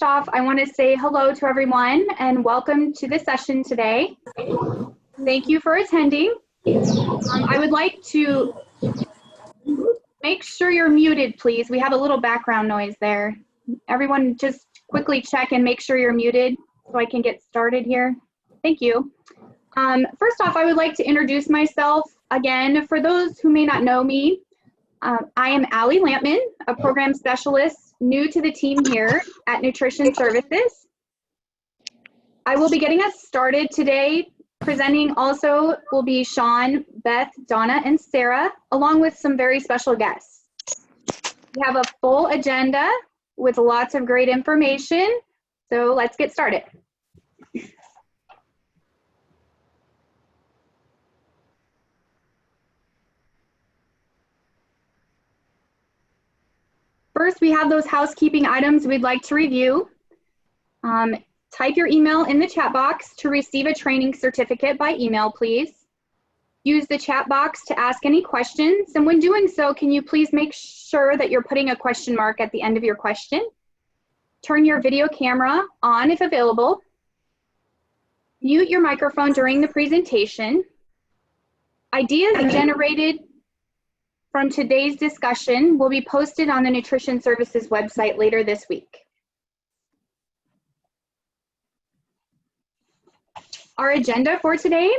First off, I want to say hello to everyone and welcome to the session today. Thank you for attending. I would like to make sure you're muted, please. We have a little background noise there. Everyone just quickly check and make sure you're muted so I can get started here. Thank you. First off, I would like to introduce myself again. For those who may not know me, I am Allie Lampman, a program specialist new to the team here at Nutrition Services. I will be getting us started today. Presenting also will be Sean, Beth, Donna, and Sarah, along with some very special guests. We have a full agenda with lots of great information, so let's get started. First, we have those housekeeping items we'd like to review. Type your email in the chat box to receive a training certificate by email, please. Use the chat box to ask any questions, and when doing so, can you please make sure that you're putting a question mark at the end of your question? Turn your video camera on if available. Mute your microphone during the presentation. Ideas generated from today's discussion will be posted on the Nutrition Services website later this week. Our agenda for today,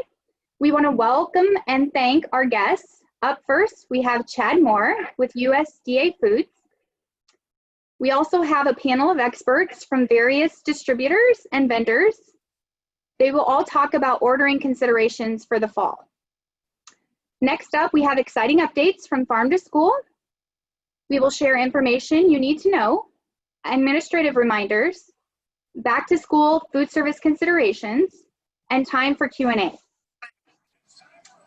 we want to welcome and thank our guests. Up first, we have Chad Moore with USDA Foods. We also have a panel of experts from various distributors and vendors. They will all talk about ordering considerations for the fall. Next up, we have exciting updates from Farm to School. We will share information you need to know, administrative reminders, back to school food service considerations, and time for Q&A.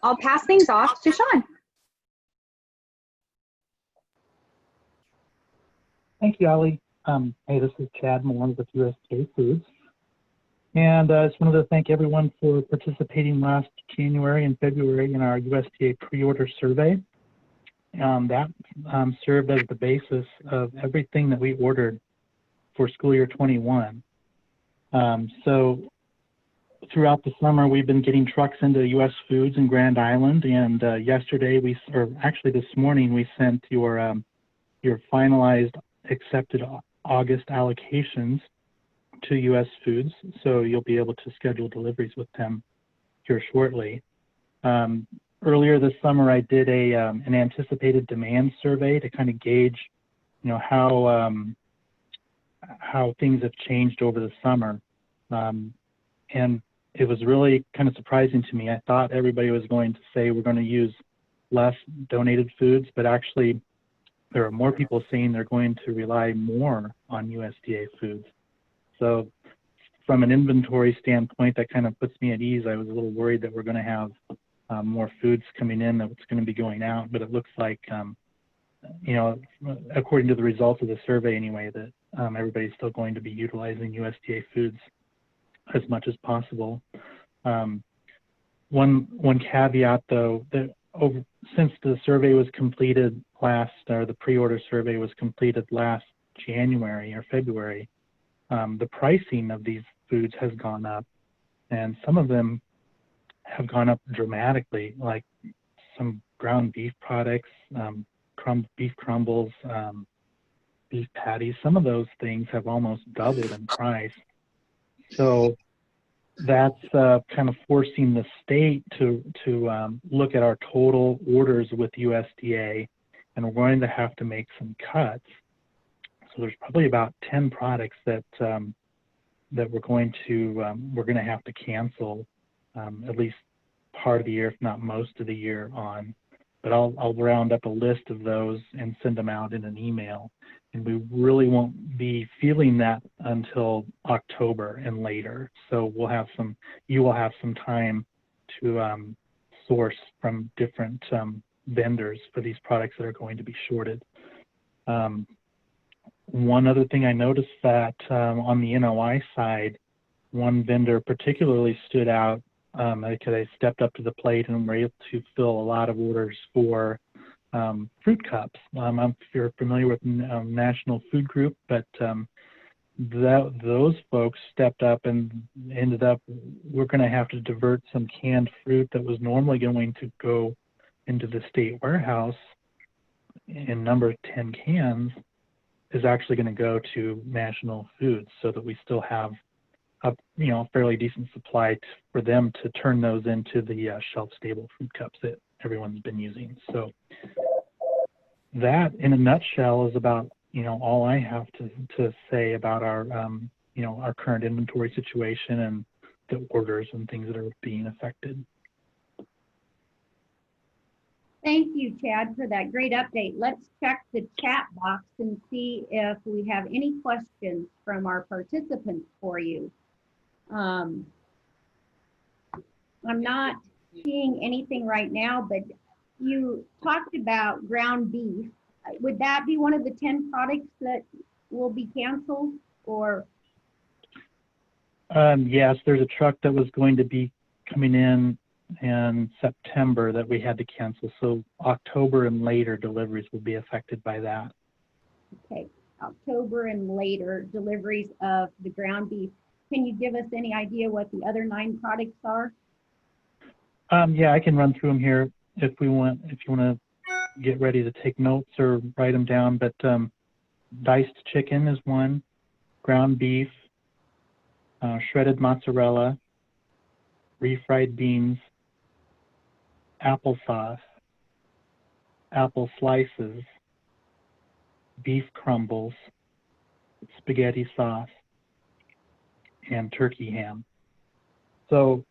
I'll pass things off to Sean. Thank you, Allie. Hey, this is Chad Moore with USDA Foods. And I just wanted to thank everyone for participating last January and February in our USDA pre-order survey. That served as the basis of everything that we ordered for school year 21. So throughout the summer, we've been getting trucks into US Foods in Grand Island, and yesterday, actually this morning, we sent your finalized accepted August allocations to US Foods, so you'll be able to schedule deliveries with them here shortly. Earlier this summer, I did an anticipated demand survey to kind of gauge, how things have changed over the summer, and it was really kind of surprising to me. I thought everybody was going to say we're going to use less donated foods, but actually there are more people saying they're going to rely more on USDA foods. So from an inventory standpoint, that kind of puts me at ease. I was a little worried that we're going to have more foods coming in than what's going to be going out, but it looks like, according to the results of the survey anyway, that everybody's still going to be utilizing USDA foods as much as possible. One caveat though, that since the survey was completed the pre-order survey was completed last January or February, the pricing of these foods has gone up, and some of them have gone up dramatically, like some ground beef products, beef crumbles, beef patties. Some of those things have almost doubled in price. So that's kind of forcing the state to look at our total orders with USDA, and we're going to have to make some cuts. So there's probably about 10 products that we're going to have to cancel at least part of the year, if not most of the year on. But I'll round up a list of those and send them out in an email. And we really won't be feeling that until October and later. So you will have some time to source from different vendors for these products that are going to be shorted. One other thing I noticed that on the NOI side, one vendor particularly stood out because they stepped up to the plate and were able to fill a lot of orders for fruit cups. If you're familiar with National Food Group, but those folks stepped up and ended up, we're going to have to divert some canned fruit that was normally going to go into the state warehouse in number 10 cans is actually going to go to National Foods, so that we still have a fairly decent supply for them to turn those into the shelf-stable fruit cups that everyone's been using. So that, in a nutshell, is about all I have to say about our our current inventory situation and the orders and things that are being affected. Thank you, Chad, for that great update. Let's check the chat box and see if we have any questions from our participants for you. I'm not seeing anything right now, but you talked about ground beef. Would that be one of the 10 products that will be canceled, or? Yes, there's a truck that was going to be coming in September that we had to cancel. So October and later deliveries will be affected by that. Okay, October and later deliveries of the ground beef. Can you give us any idea what the other 9 products are? Yeah, I can run through them here if you want to get ready to take notes or write them down. But diced chicken is one, ground beef, shredded mozzarella, refried beans, applesauce, apple slices, beef crumbles, spaghetti sauce, and turkey ham. So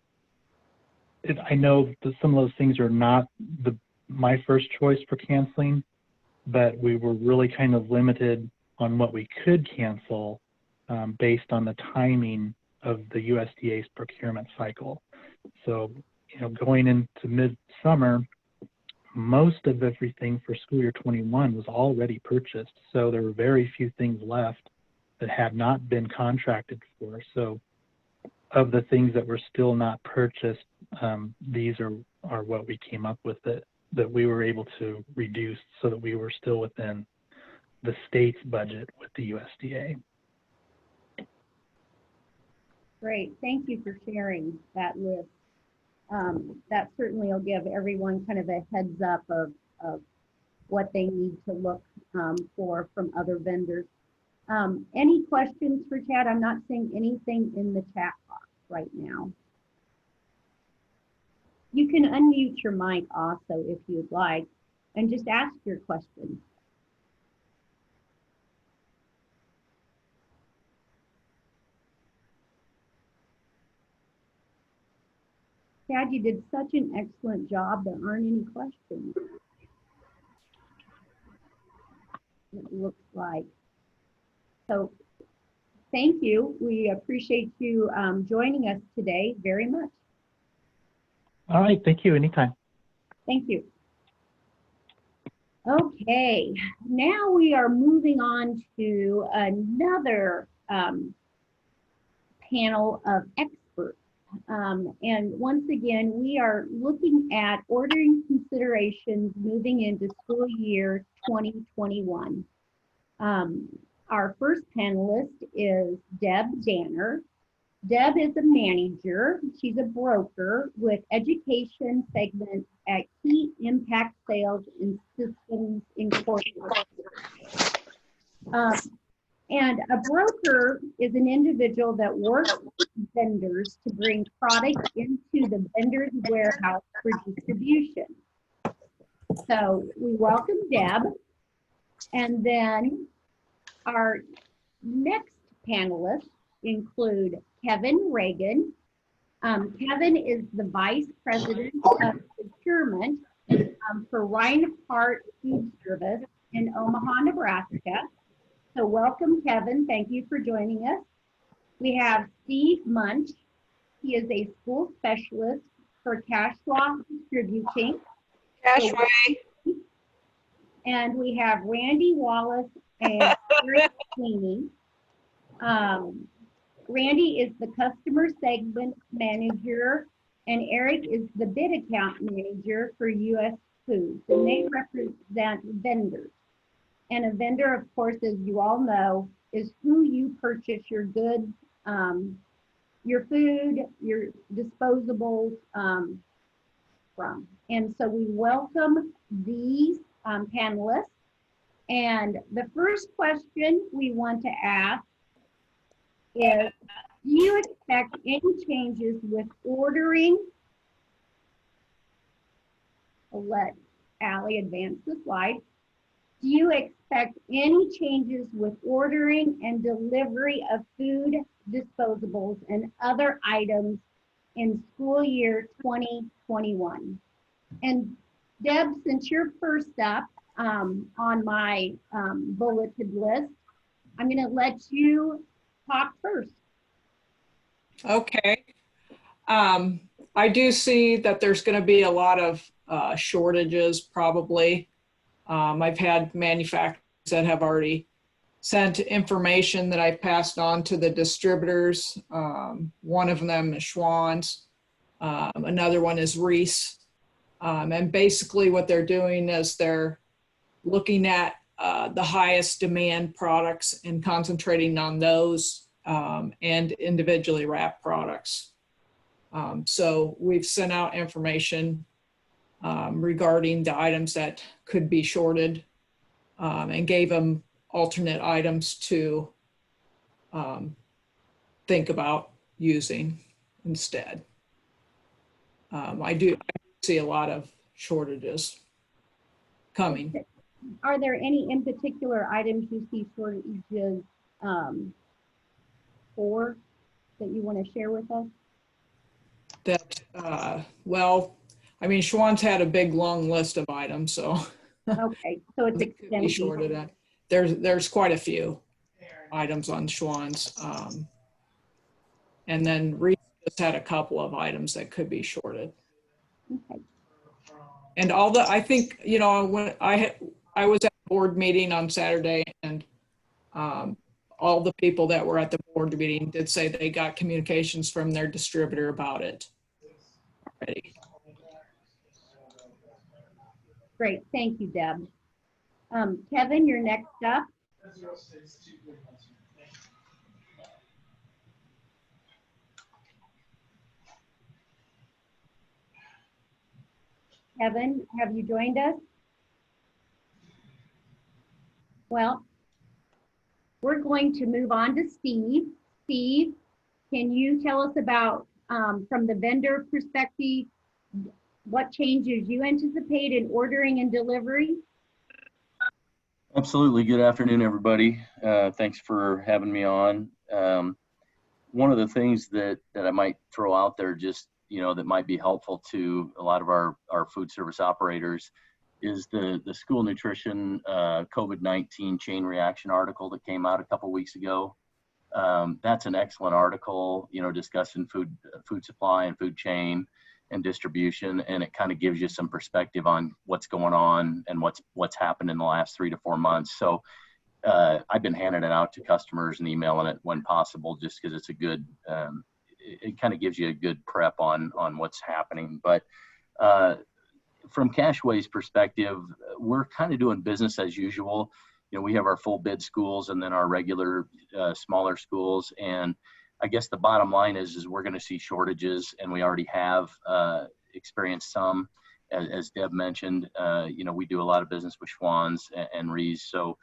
I know that some of those things are not my first choice for canceling, but we were really kind of limited on what we could cancel based on the timing of the USDA's procurement cycle. So, going into midsummer, most of everything for school year 21 was already purchased. So there were very few things left that had not been contracted for. So of the things that were still not purchased, these are what we came up with that we were able to reduce so that we were still within the state's budget with the USDA. Great, thank you for sharing that list. That certainly will give everyone kind of a heads up of what they need to look for from other vendors. Any questions for Chad? I'm not seeing anything in the chat box right now. You can unmute your mic also if you'd like and just ask your question. Chad, you did such an excellent job. There aren't any questions. It looks like. So thank you. We appreciate you joining us today very much. All right, thank you, anytime. Thank you. Okay, now we are moving on to another panel of experts. And once again, we are looking at ordering considerations moving into school year 2021. Our first panelist is Deb Danner. Deb is a manager. She's a broker with education segment at Key Impact Sales and Systems Incorporated. And a broker is an individual that works with vendors to bring product into the vendor's warehouse for distribution. So we welcome Deb. And then our next panelists include Kevin Reagan. Kevin is the Vice President of Procurement for Reinhardt Food Service in Omaha, Nebraska. So welcome, Kevin. Thank you for joining us. We have Steve Munch. He is a school specialist for Cashwa Distributing. Cashway. And we have Randy Wallace and Eric Sweeney. Randy is the customer segment manager, and Eric is the bid account manager for US Foods, and they represent vendors. And a vendor, of course, as you all know, is who you purchase your goods, your food, your disposables from. And so we welcome these panelists. And the first question we want to ask is, do you expect any changes with ordering? I'll let Allie advance the slide. Do you expect any changes with ordering and delivery of food, disposables, and other items in school year 2021? And Deb, since you're first up on my bulleted list, I'm going to let you talk first. Okay. I do see that there's going to be a lot of shortages probably. I've had manufacturers that have already sent information that I've passed on to the distributors. One of them is Schwan's. Another one is Reese. And basically what they're doing is they're looking at the highest demand products and concentrating on those and individually wrapped products. So we've sent out information regarding the items that could be shorted and gave them alternate items to think about using instead. I do see a lot of shortages coming. Are there any in particular items you see shortages for that you want to share with us? That, well, I mean, Schwann's had a big long list of items, so. Okay, so it's It could be shorted extensive. there's quite a few items on Schwann's. And then Reese just had a couple of items that could be shorted. Okay. And all the, I think, you know, when I was at a board meeting on Saturday, and all the people that were at the board meeting did say they got communications from their distributor about it already. Great, thank you, Deb. Kevin, you're next up. Kevin, have you joined us? Well, we're going to move on to Steve. Steve, can you tell us about, from the vendor perspective, what changes you anticipate in ordering and delivery? Absolutely. Good afternoon, everybody. Thanks for having me on. One of the things that I might throw out there, just, you know, that might be helpful to a lot of our food service operators is the school nutrition COVID-19 chain reaction article that came out a couple weeks ago. That's an excellent article, you know, discussing food supply and food chain and distribution, and it kind of gives you some perspective on what's going on and what's happened in the last 3 to 4 months. So I've been handing it out to customers and emailing it when possible, just because it's a good, it kind of gives you a good prep on what's happening. But from Cashway's perspective, we're kind of doing business as usual. You know, we have our full bid schools and then our regular smaller schools. And I guess the bottom line is we're going to see shortages, and we already have experienced some, as Deb mentioned. You know, we do a lot of business with Schwann's and Reese, so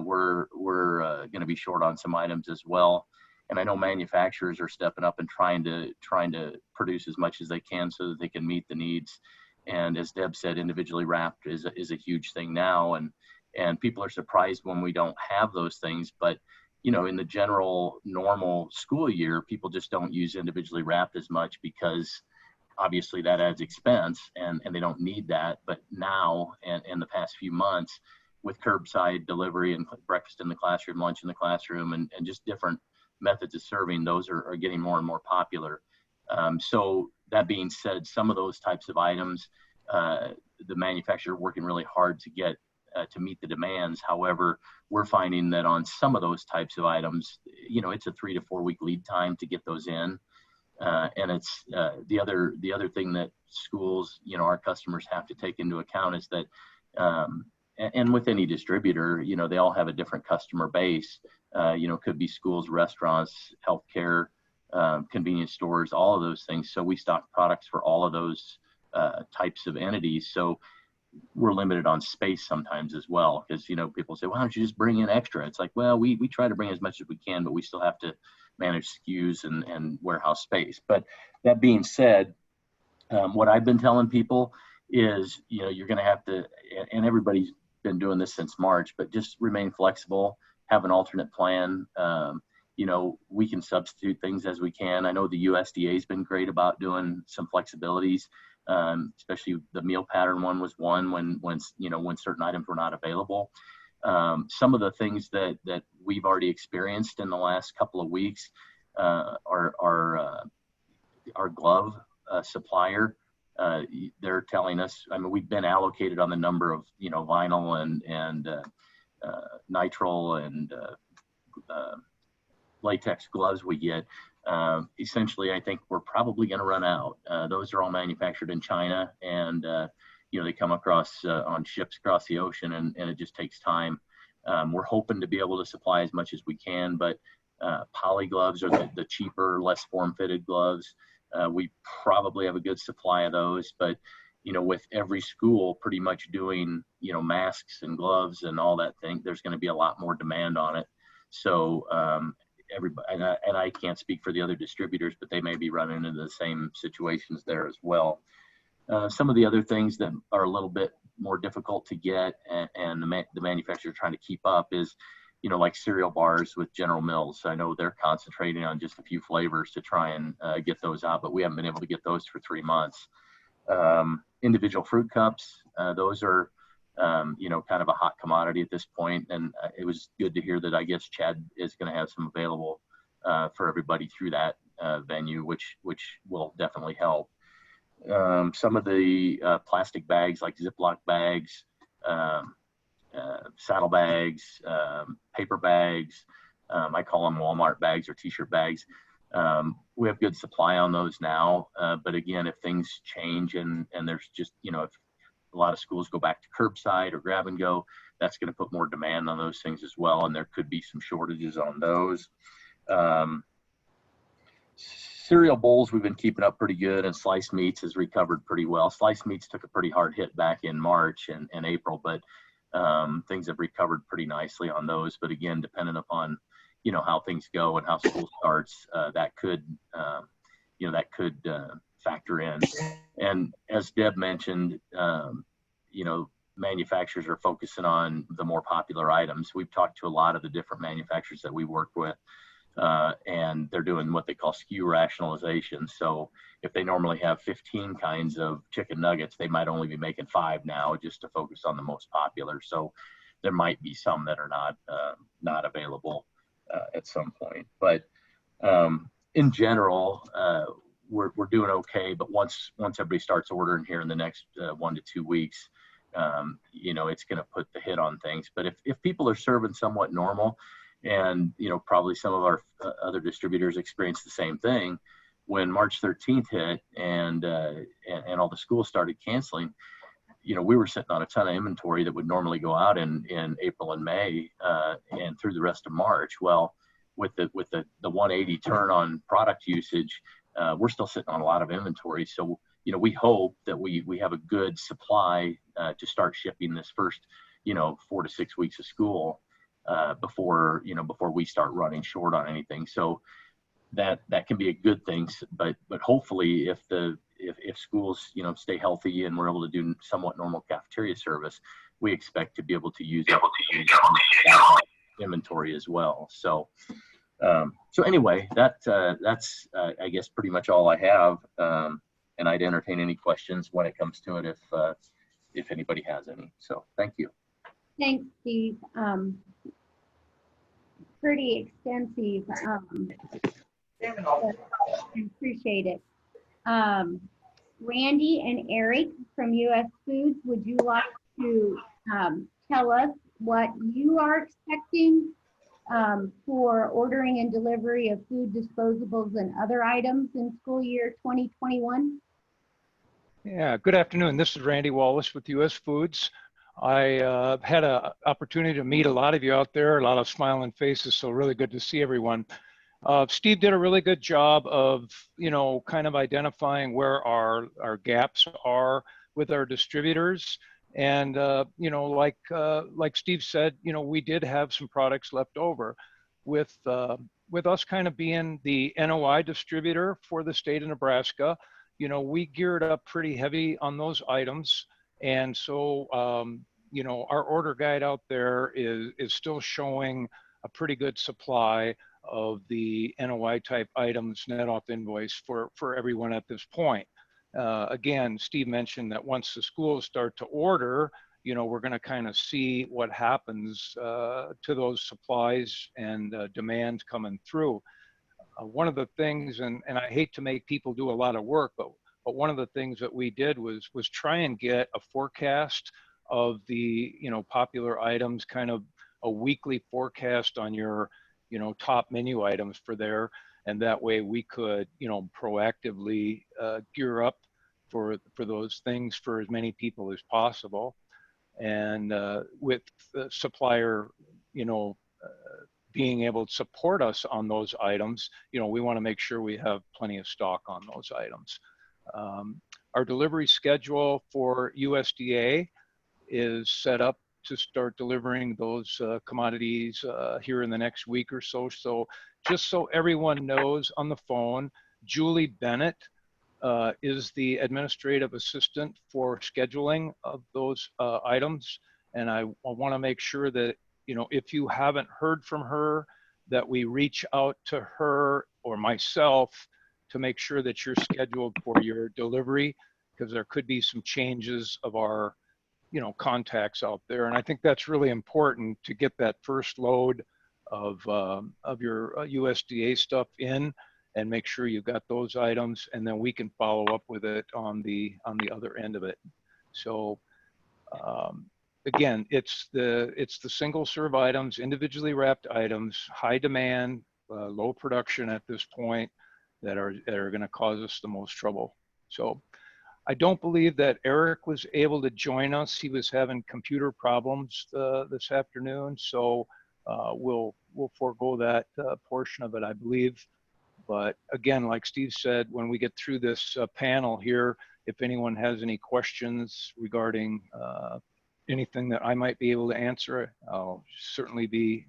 we're going to be short on some items as well. And I know manufacturers are stepping up and trying to produce as much as they can so that they can meet the needs. And as Deb said, individually wrapped is a huge thing now, and people are surprised when we don't have those things. But you know, in the general normal school year, people just don't use individually wrapped as much because obviously that adds expense, and they don't need that. But now, and in the past few months, with curbside delivery and breakfast in the classroom, lunch in the classroom, and just different methods of serving, those are getting more and more popular. So that being said, some of those types of items, the manufacturer working really hard to get to meet the demands. However, we're finding that on some of those types of items, you know, it's a 3 to 4 week lead time to get those in. And it's the other thing that schools, you know, our customers have to take into account is that, and with any distributor, you know, they all have a different customer base. Could be schools, restaurants, healthcare, convenience stores, all of those things. So we stock products for all of those types of entities. So we're limited on space sometimes as well, because people say, why don't you just bring in extra? It's like, well, we try to bring as much as we can, but we still have to manage SKUs and warehouse space. But that being said, what I've been telling people is, you're going to have to, and everybody's been doing this since March, but just remain flexible, have an alternate plan. We can substitute things as we can. I know the USDA has been great about doing some flexibilities. Especially the meal pattern one was one when certain items were not available. Some of the things that we've already experienced in the last couple of weeks, our glove supplier, they're telling us, we've been allocated on the number of vinyl and nitrile and latex gloves we get. Essentially, I think we're probably going to run out. Those are all manufactured in China, and they come across on ships across the ocean, and it just takes time. We're hoping to be able to supply as much as we can, but poly gloves are the cheaper, less form-fitted gloves. We probably have a good supply of those, but with every school pretty much doing masks and gloves and all that thing, there's going to be a lot more demand on it. So everybody, and I can't speak for the other distributors, but they may be running into the same situations there as well. Some of the other things that are a little bit more difficult to get, and the manufacturer trying to keep up is, like cereal bars with General Mills. I know they're concentrating on just a few flavors to try and get those out, but we haven't been able to get those for 3 months. Individual fruit cups, those are kind of a hot commodity at this point. And it was good to hear that I guess Chad is going to have some available for everybody through that venue, which will definitely help. Some of the plastic bags like Ziploc bags, saddle bags, paper bags, I call them Walmart bags or t-shirt bags. We have good supply on those now. But again, if things change and there's just, if a lot of schools go back to curbside or grab and go, that's going to put more demand on those things as well. And there could be some shortages on those. Cereal bowls, we've been keeping up pretty good, and sliced meats has recovered pretty well. Sliced meats took a pretty hard hit back in March and April, but things have recovered pretty nicely on those. But again, depending upon, how things go and how school starts, that could factor in. And as Deb mentioned, manufacturers are focusing on the more popular items. We've talked to a lot of the different manufacturers that we work with, and they're doing what they call SKU rationalization. So if they normally have 15 kinds of chicken nuggets, they might only be making 5 now, just to focus on the most popular. So there might be some that are not available at some point. But in general, we're doing okay. But once everybody starts ordering here in the next 1 to 2 weeks, it's going to put the hit on things. But if people are serving somewhat normal, and probably some of our other distributors experienced the same thing when March 13th hit and all the schools started canceling. We were sitting on a ton of inventory that would normally go out in April and May and through the rest of March. Well, with the 180 turn on product usage, we're still sitting on a lot of inventory. So we hope that we have a good supply to start shipping this first 4 to 6 weeks of school before we start running short on anything. So that can be a good thing. But hopefully if schools stay healthy and we're able to do somewhat normal cafeteria service, we expect to be able to use inventory as well. So anyway, that's I guess pretty much all I have. And I'd entertain any questions when it comes to it if anybody has any. So thank you. Thanks, Steve. Pretty extensive. I appreciate it. Randy and Eric from US Foods, would you like to tell us what you are expecting for ordering and delivery of food disposables and other items in school year 2021? Yeah, good afternoon. This is Randy Wallace with US Foods. I had an opportunity to meet a lot of you out there, a lot of smiling faces, so really good to see everyone. Steve did a really good job of, kind of identifying where our gaps are with our distributors. And, like Steve said, we did have some products left over with us kind of being the NOI distributor for the state of Nebraska. We geared up pretty heavy on those items. And so, our order guide out there is still showing a pretty good supply of the NOI type items net off invoice for everyone at this point. Again, Steve mentioned that once the schools start to order, we're going to kind of see what happens to those supplies and demand coming through. One of the things, and I hate to make people do a lot of work, but one of the things that we did was try and get a forecast of the popular items, kind of a weekly forecast on your top menu items for there, and that way we could proactively gear up for those things for as many people as possible. And with the supplier being able to support us on those items, we want to make sure we have plenty of stock on those items. Our delivery schedule for USDA is set up to start delivering those commodities here in the next week or so. So just so everyone knows on the phone, Julie Bennett is the administrative assistant for scheduling of those items. And I want to make sure that, if you haven't heard from her, that we reach out to her or myself to make sure that you're scheduled for your delivery, because there could be some changes of our contacts out there. And I think that's really important to get that first load of your USDA stuff in and make sure you've got those items, and then we can follow up with it on the other end of it. So again, it's the single serve items, individually wrapped items, high demand, low production at this point, that are going to cause us the most trouble. So I don't believe that Eric was able to join us. He was having computer problems this afternoon, so we'll forego that portion of it, I believe. But again, like Steve said, when we get through this panel here, if anyone has any questions regarding anything that I might be able to answer, I'll certainly be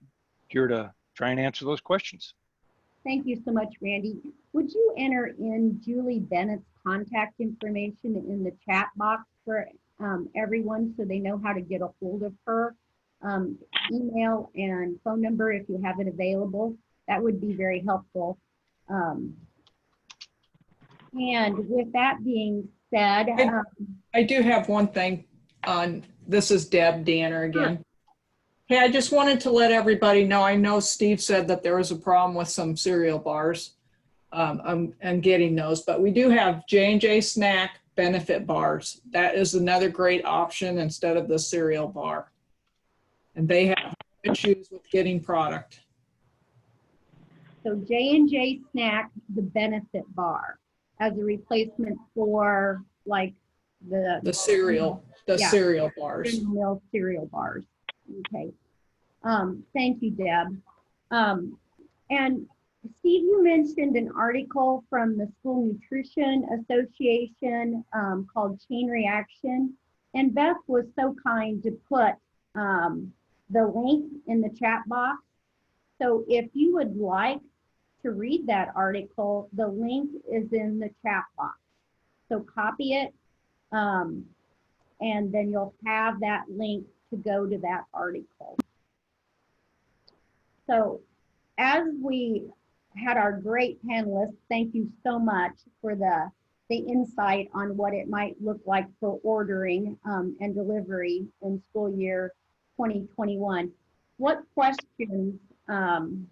here to try and answer those questions. Thank you so much, Randy. Would you enter in Julie Bennett's contact information in the chat box for everyone so they know how to get a hold of her? Email and phone number if you have it available. That would be very helpful. And with that being said, I do have one thing on, this is Deb Danner again. Sure. Hey, I just wanted to let everybody know, I know Steve said that there was a problem with some cereal bars. I'm getting those, but we do have J&J Snack benefit bars. That is another great option instead of the cereal bar. And they have issues with getting product. So J&J Snack, the benefit bar, as a replacement for like the cereal, cereal bars. Mill cereal bars. Okay. Thank you, Deb. And Steve, you mentioned an article from the School Nutrition Association called Chain Reaction. And Beth was so kind to put the link in the chat box. So if you would like to read that article, the link is in the chat box. So copy it, and then you'll have that link to go to that article. So as we had our great panelists, thank you so much for the insight on what it might look like for ordering and delivery in school year 2021. What questions do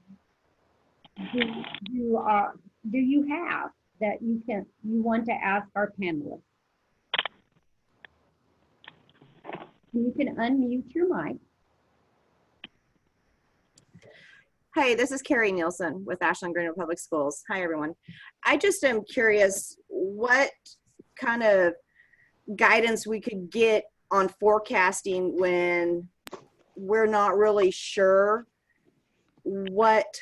you have that you want to ask our panelists? You can unmute your mic. Hi, this is Carrie Nielsen with Ashland Greenville Public Schools. Hi, everyone. I just am curious what kind of guidance we could get on forecasting when we're not really sure what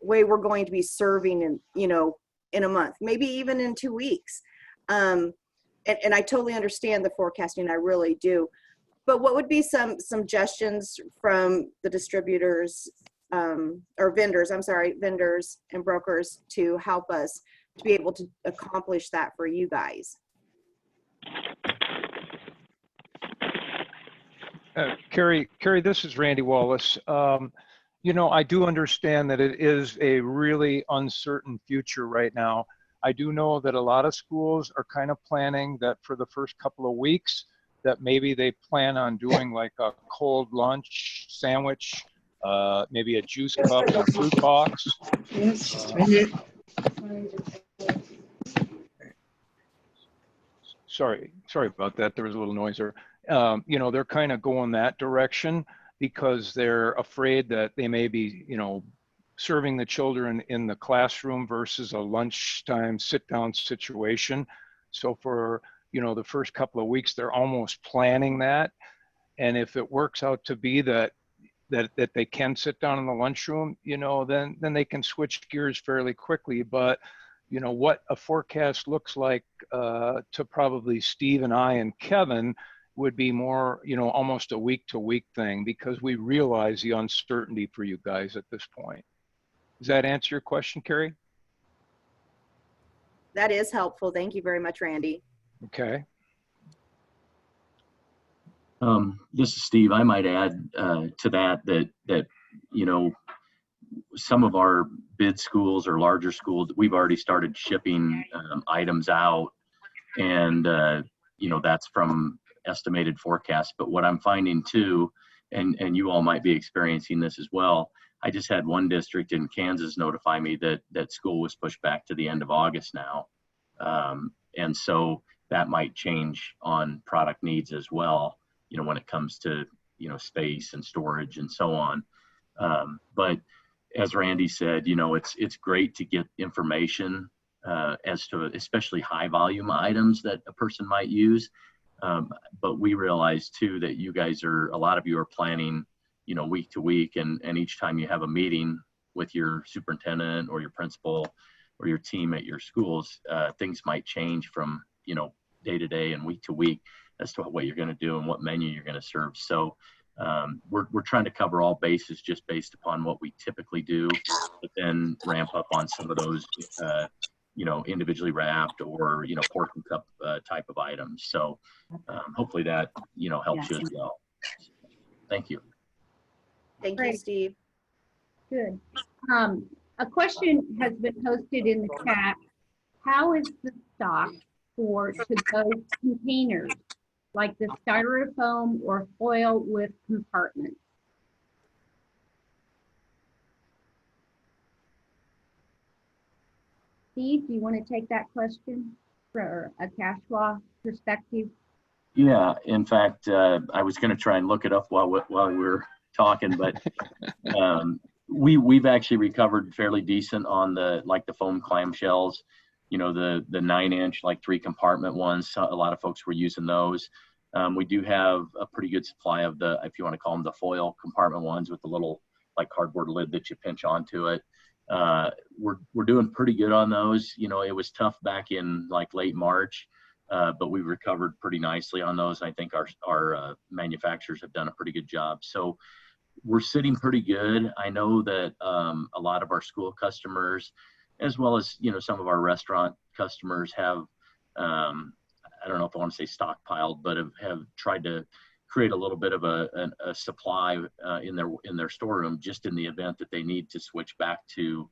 way we're going to be serving in, you know, in a month, maybe even in 2 weeks. And I totally understand the forecasting, I really do. But what would be some suggestions from the distributors or vendors, I'm sorry, vendors and brokers to help us to be able to accomplish that for you guys? Carrie, this is Randy Wallace. You know, I do understand that it is a really uncertain future right now. I do know that a lot of schools are kind of planning that for the first couple of weeks, that maybe they plan on doing like a cold lunch sandwich, maybe a juice cup and fruit box. Sorry about that. There was a little noise there. You know, they're kind of going that direction because they're afraid that they may be, you know, serving the children in the classroom versus a lunchtime sit-down situation. So for, you know, the first couple of weeks, they're almost planning that. And if it works out to be that they can sit down in the lunchroom, you know, then they can switch gears fairly quickly. But, you know, what a forecast looks like to probably Steve and I and Kevin would be more, you know, almost a week-to-week thing because we realize the uncertainty for you guys at this point. Does that answer your question, Carrie? That is helpful. Thank you very much, Randy. Okay. This is Steve. I might add to that, you know, some of our bid schools or larger schools, we've already started shipping items out, and you know, that's from estimated forecasts. But what I'm finding too, and you all might be experiencing this as well, I just had one district in Kansas notify me that school was pushed back to the end of August now. And so that might change on product needs as well, you know, when it comes to, you know, space and storage and so on. But as Randy said, you know, it's great to get information as to especially high volume items that a person might use. But we realize too that you guys a lot of you are planning, you know, week to week, and each time you have a meeting with your superintendent or your principal or your team at your schools, things might change from, you know, day to day and week to week as to what you're going to do and what menu you're going to serve. So we're trying to cover all bases just based upon what we typically do, but then ramp up on some of those, you know, individually wrapped or, you know, portion cup type of items. So hopefully that, you know, helps you as well. Thank you. Thank you, Great. Steve. Good. A question has been posted in the chat. How is the stock for to-go containers, like the styrofoam or foil with compartments? Steve, do you want to take that question for a Cashwa perspective? Yeah, in fact, I was going to try and look it up while we were talking, but we've actually recovered fairly decent on the foam clamshells, you know, the 9-inch, like 3-compartment ones. So a lot of folks were using those. We do have a pretty good supply of the, if you want to call them the foil compartment ones with the little like cardboard lid that you pinch onto it. We're doing pretty good on those. You know, it was tough back in like late March, but we recovered pretty nicely on those. I think our manufacturers have done a pretty good job. So we're sitting pretty good. I know that a lot of our school customers, as well as, you know, some of our restaurant customers have, I don't know if I want to say stockpiled, but have tried to create a little bit of a supply in their storeroom, just in the event that they need to switch back to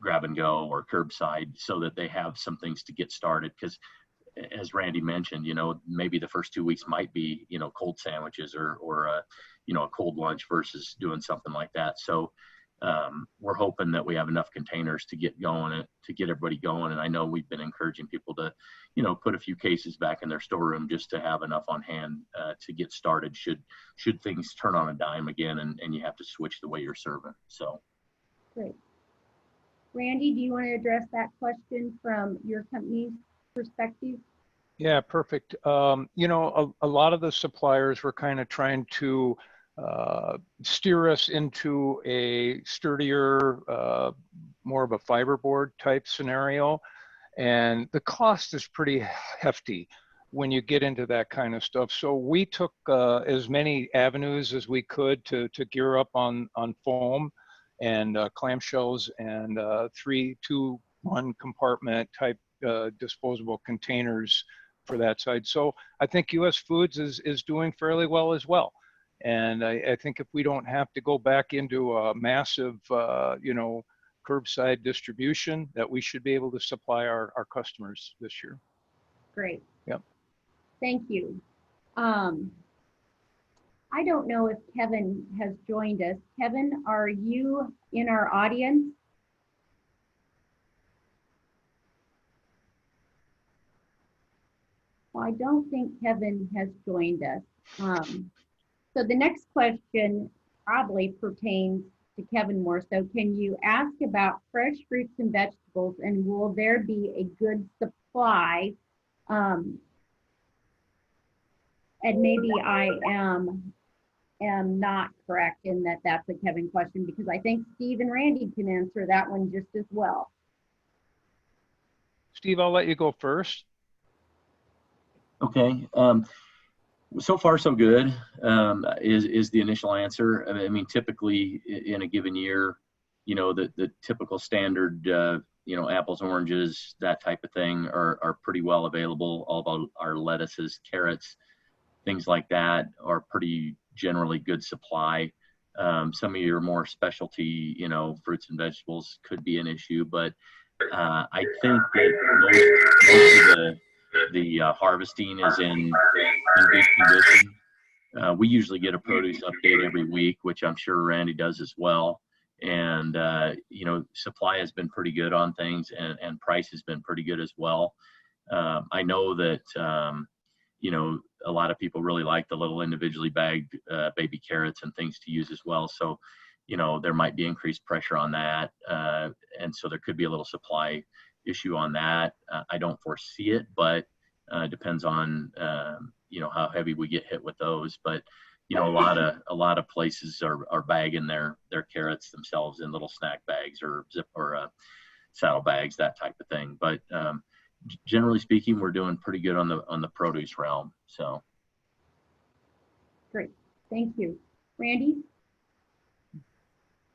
grab and go or curbside, so that they have some things to get started. Because as Randy mentioned, you know, maybe the first 2 weeks might be, you know, cold sandwiches or you know, a cold lunch versus doing something like that. So we're hoping that we have enough containers to get going, to get everybody going. And I know we've been encouraging people to, you know, put a few cases back in their storeroom just to have enough on hand to get started should things turn on a dime again and you have to switch the way you're serving. So Great. Randy, do you want to address that question from your company's perspective? Yeah, perfect. You know, a lot of the suppliers were kind of trying to steer us into a sturdier, more of a fiberboard type scenario. And the cost is pretty hefty when you get into that kind of stuff. So we took as many avenues as we could to gear up on foam and clamshells and 3, 2, 1 compartment type disposable containers for that side. So I think US Foods is doing fairly well as well. And I think if we don't have to go back into a massive, you know, curbside distribution, that we should be able to supply our customers this year. Great. Yep. Thank you. I don't know if Kevin has joined us. Kevin, are you in our audience? Well, I don't think Kevin has joined us. So the next question probably pertains to Kevin more so. Can you ask about fresh fruits and vegetables, and will there be a good supply? And maybe I am not correct in that that's a Kevin question, because I think Steve and Randy can answer that one just as well. Steve, I'll let you go first. Okay. So far, so good, is the initial answer. I mean, typically in a given year, you know, the typical standard, you know, apples, oranges, that type of thing are pretty well available. All of our lettuces, carrots, things like that are pretty generally good supply. Some of your more specialty, you know, fruits and vegetables could be an issue, but I think that most of the harvesting is in good condition. We usually get a produce update every week, which I'm sure Randy does as well. And, you know, supply has been pretty good on things, and price has been pretty good as well. I know that, you know, a lot of people really like the little individually bagged baby carrots and things to use as well. So, you know, there might be increased pressure on that. And so there could be a little supply issue on that. I don't foresee it, but depends on, you know, how heavy we get hit with those. But, you know, a lot of places are bagging their carrots themselves in little snack bags or saddle bags, that type of thing. But generally speaking, we're doing pretty good on the produce realm. So. Great, thank you. Randy?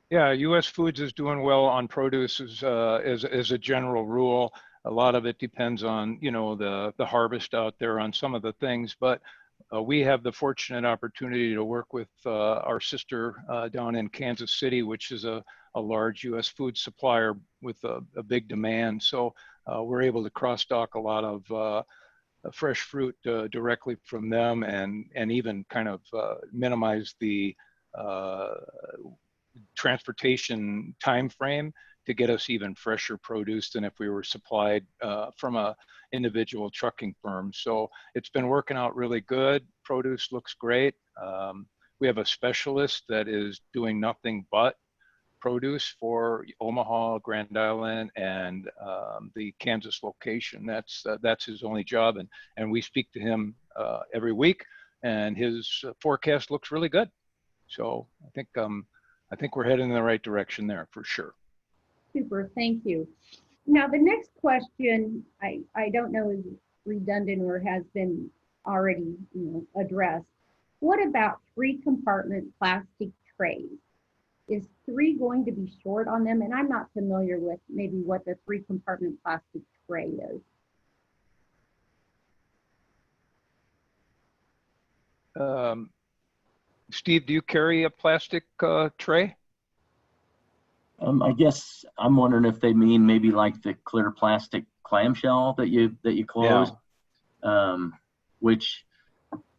Yeah, US Foods is doing well on produce as a general rule. A lot of it depends on, you know, the harvest out there on some of the things, but we have the fortunate opportunity to work with our sister down in Kansas City, which is a large US food supplier with a big demand. So we're able to cross-dock a lot of fresh fruit directly from them, and even kind of minimize the transportation time frame to get us even fresher produce than if we were supplied from a individual trucking firm. So it's been working out really good. Produce looks great. We have a specialist that is doing nothing but produce for Omaha, Grand Island, and the Kansas location. That's his only job, and we speak to him every week, and his forecast looks really good. So I think we're heading in the right direction there for sure. Super, thank you. Now the next question, I don't know is redundant or has been already, you know, addressed. What about 3-compartment plastic trays? Is 3 going to be short on them? And I'm not familiar with maybe what the 3-compartment plastic tray is. Steve, do you carry a plastic tray? I guess I'm wondering if they mean maybe like the clear plastic clamshell that you close, yeah. Which,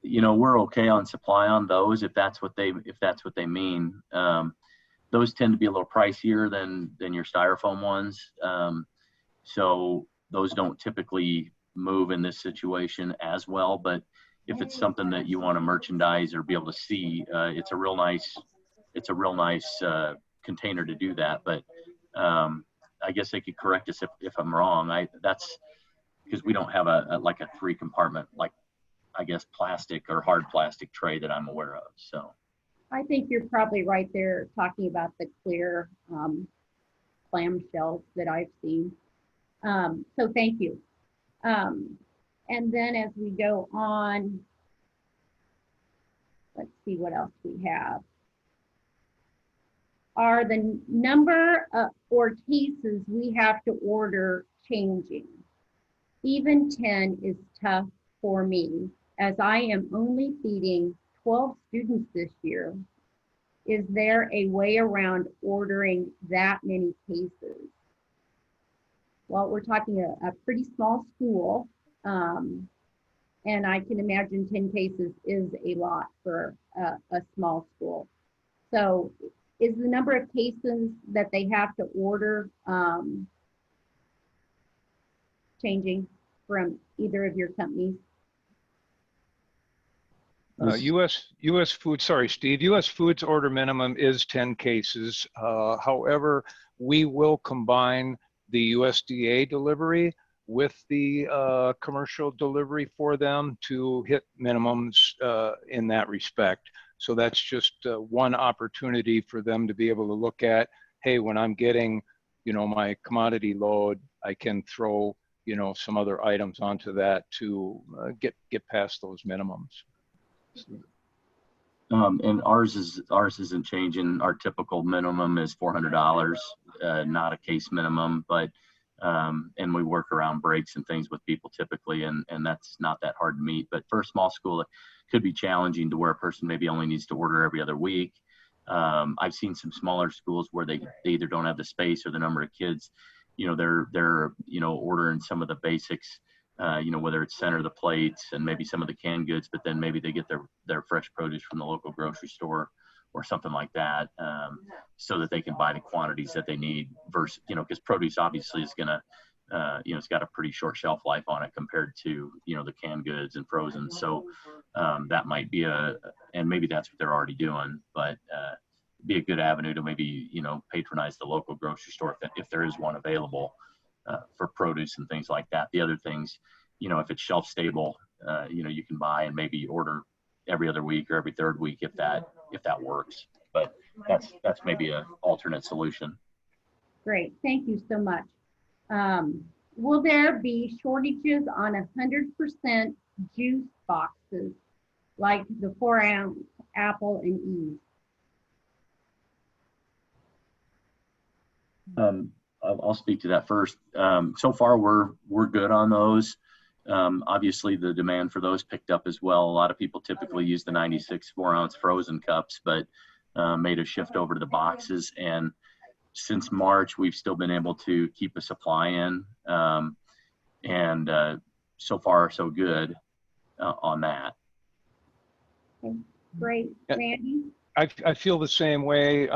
you know, we're okay on supply on those if that's what they mean. Those tend to be a little pricier than your styrofoam ones, so those don't typically move in this situation as well. But if it's something that you want to merchandise or be able to see, it's a real nice container to do that. But I guess they could correct us if I'm wrong. because we don't have like a 3-compartment, like, I guess, plastic or hard plastic tray that I'm aware of. So I think you're probably right there talking about the clear clamshells that I've seen. So thank you. And then as we go on, let's see what else we have. Are the number or cases we have to order changing? Even 10 is tough for me, as I am only feeding 12 students this year. Is there a way around ordering that many cases? Well, we're talking a pretty small school, and I can imagine 10 cases is a lot for a small school. So is the number of cases that they have to order changing from either of your companies? U.S. Food, sorry, Steve, U.S. Foods order minimum is 10 cases. However, we will combine the USDA delivery with the commercial delivery for them to hit minimums in that respect. So that's just one opportunity for them to be able to look at, hey, when I'm getting, you know, my commodity load, I can throw, you know, some other items onto that to get past those minimums. And ours isn't changing. Our typical minimum is $400, not a case minimum, but and we work around breaks and things with people typically, and that's not that hard to meet. But for a small school, it could be challenging to where a person maybe only needs to order every other week. I've seen some smaller schools where they either don't have the space or the number of kids. You know, they're you know, ordering some of the basics. You know, whether it's center of the plates and maybe some of the canned goods, but then maybe they get their fresh produce from the local grocery store or something like that, so that they can buy the quantities that they need versus, you know, because produce obviously is going to, you know, it's got a pretty short shelf life on it compared to, you know, the canned goods and frozen. So that might be and maybe that's what they're already doing, but be a good avenue to maybe, you know, patronize the local grocery store if there is one available. For produce and things like that. The other things, you know, if it's shelf stable, you know, you can buy and maybe order every other week or every third week if that works. But that's maybe an alternate solution. Great, thank you so much. Will there be shortages on 100% juice boxes like the 4-ounce apple and Eve? I'll speak to that first. So far, we're good on those. Obviously, the demand for those picked up as well. A lot of people typically use the 96 4-ounce frozen cups, but made a shift over to the boxes. And since March, we've still been able to keep a supply in. And so far, so good on that. Okay, great, Randy? I feel the same way.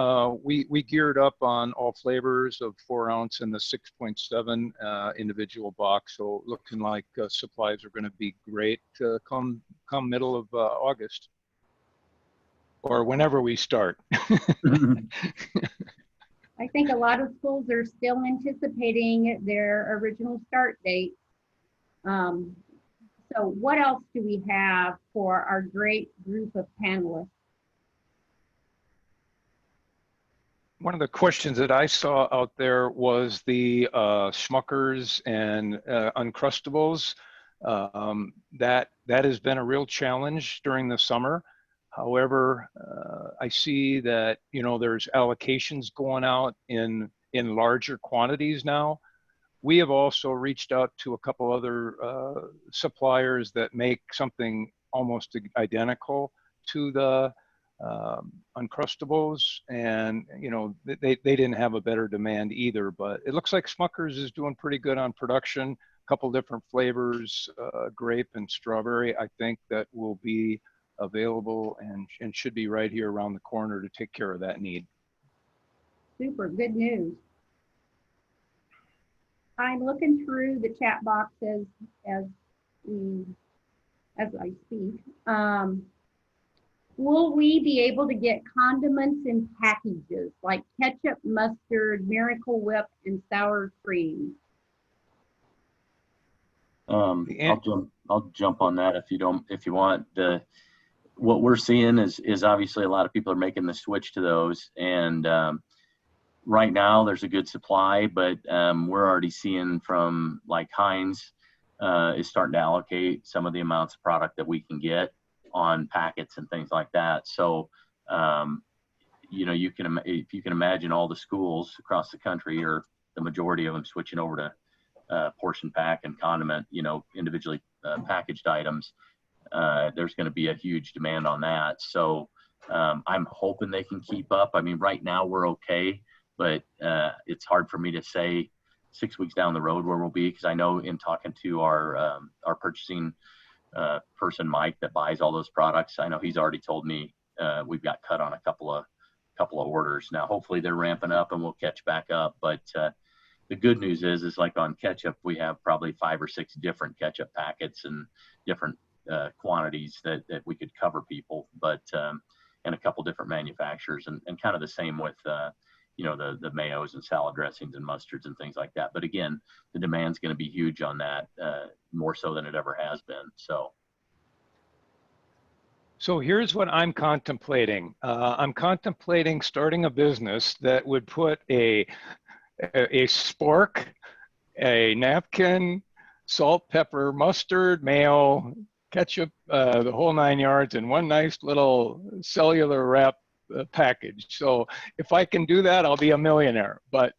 We geared up on all flavors of 4-ounce and the 6.7 individual box. So looking like supplies are going to be great come middle of August or whenever we start. I think a lot of schools are still anticipating their original start date. So what else do we have for our great group of panelists? One of the questions that I saw out there was the Schmuckers and Uncrustables. That has been a real challenge during the summer. However, I see that, you know, there's allocations going out in larger quantities now. We have also reached out to a couple other suppliers that make something almost identical to the Uncrustables, and you know, they didn't have a better demand either, but it looks like Smuckers is doing pretty good on production. A couple different flavors, grape and strawberry, I think that will be available and should be right here around the corner to take care of that need. Super, good news. I'm looking through the chat box as I speak. Will we be able to get condiments in packages like ketchup, mustard, Miracle Whip, and sour cream? I'll jump on that if you want. What we're seeing is obviously a lot of people are making the switch to those, and right now there's a good supply, but we're already seeing from like Heinz is starting to allocate some of the amounts of product that we can get on packets and things like that. So, if you can imagine all the schools across the country, or the majority of them, switching over to portion pack and condiment, individually packaged items, there's going to be a huge demand on that. So I'm hoping they can keep up. I mean, right now we're okay, but it's hard for me to say 6 weeks down the road where we'll be, because I know in talking to our purchasing person, Mike, that buys all those products, I know he's already told me we've got cut on a couple of orders. Now, hopefully they're ramping up and we'll catch back up. But the good news is like on ketchup, we have probably 5 or 6 different ketchup packets and different quantities that we could cover people, but and a couple different manufacturers, and kind of the same with the mayos and salad dressings and mustards and things like that. But again, the demand's going to be huge on that, more so than it ever has been. So here's what I'm contemplating. I'm contemplating starting a business that would put a spork, a napkin, salt, pepper, mustard, mayo, ketchup, the whole 9 yards, in one nice little cellular wrap package. So if I can do that, I'll be a millionaire. But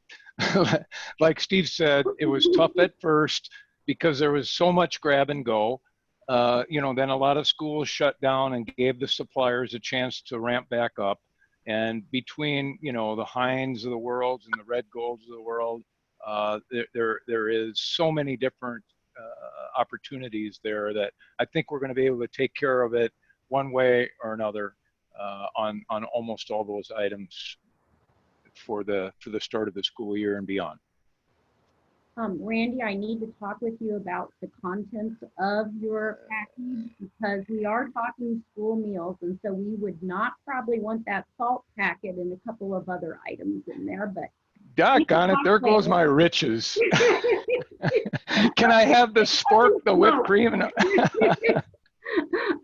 like Steve said, it was tough at first because there was so much grab and go. Then a lot of schools shut down and gave the suppliers a chance to ramp back up. And between, the Heinz of the world and the Red Golds of the world, there is so many different opportunities there that I think we're going to be able to take care of it one way or another on almost all those items for the start of the school year and beyond. Randy, I need to talk with you about the contents of your package, because we are talking school meals, and so we would not probably want that salt packet and a couple of other items in there, but doggone it, there goes my riches. Can I have the spork, the whipped cream?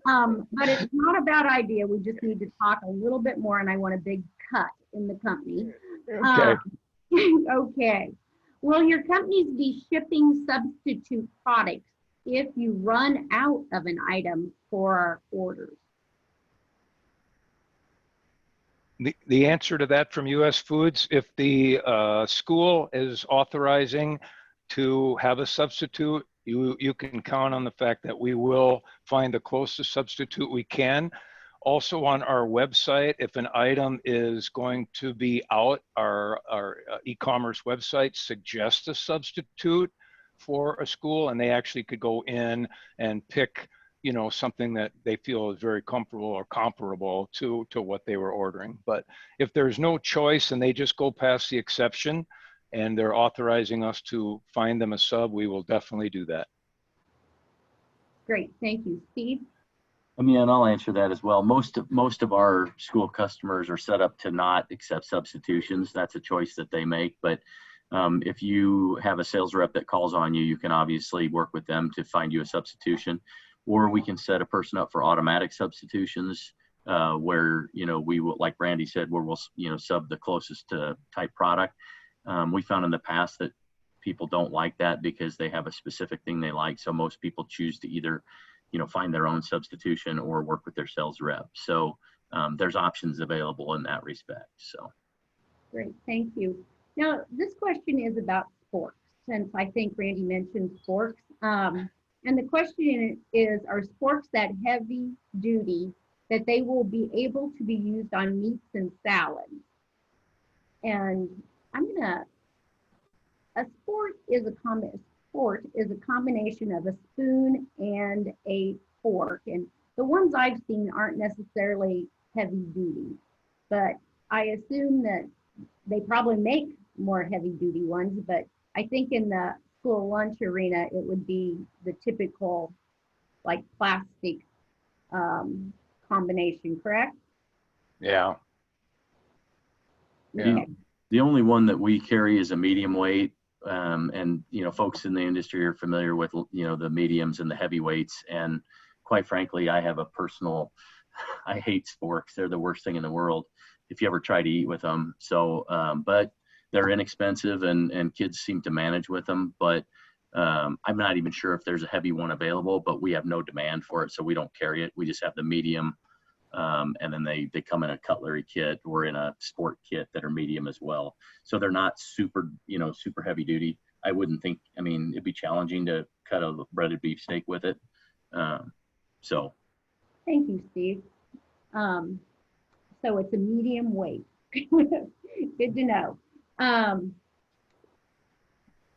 but it's not a bad idea. We just need to talk a little bit more, and I want a big cut in the company. Okay. Okay. Will your companies be shipping substitute products if you run out of an item for our orders? The answer to that from US Foods, if the school is authorizing to have a substitute, you can count on the fact that we will find the closest substitute we can. Also on our website, if an item is going to be out, our e-commerce website suggests a substitute for a school, and they actually could go in and pick, something that they feel is very comfortable or comparable to what they were ordering. But if there's no choice and they just go past the exception and they're authorizing us to find them a sub, we will definitely do that. Great, thank you. Steve? And I'll answer that as well. Most of our school customers are set up to not accept substitutions. That's a choice that they make. But if you have a sales rep that calls on you, you can obviously work with them to find you a substitution, or we can set a person up for automatic substitutions where, we will, like Randy said, where we'll, sub the closest type product. We found in the past that people don't like that because they have a specific thing they like. So most people choose to either find their own substitution or work with their sales rep. So there's options available in that respect. So great, thank you. Now, this question is about sporks, since I think Randy mentioned sporks. And the question is, are sporks that heavy duty that they will be able to be used on meats and salads? And a sport is a combination of a spoon and a fork. And the ones I've seen aren't necessarily heavy duty, but I assume that they probably make more heavy duty ones. But I think in the school lunch arena, it would be the typical like plastic combination, correct? Yeah. Okay. The only one that we carry is a medium weight. and folks in the industry are familiar with the mediums and the heavyweights. And quite frankly, I have a personal, I hate sporks. They're the worst thing in the world if you ever try to eat with them. So, but they're inexpensive and kids seem to manage with them. But I'm not even sure if there's a heavy one available, but we have no demand for it, so we don't carry it. We just have the medium. And then they come in a cutlery kit or in a sport kit that are medium as well. So they're not super, super heavy duty. I wouldn't think, it'd be challenging to cut a breaded beef steak with it. So. Thank you, Steve. So it's a medium weight. Good to know.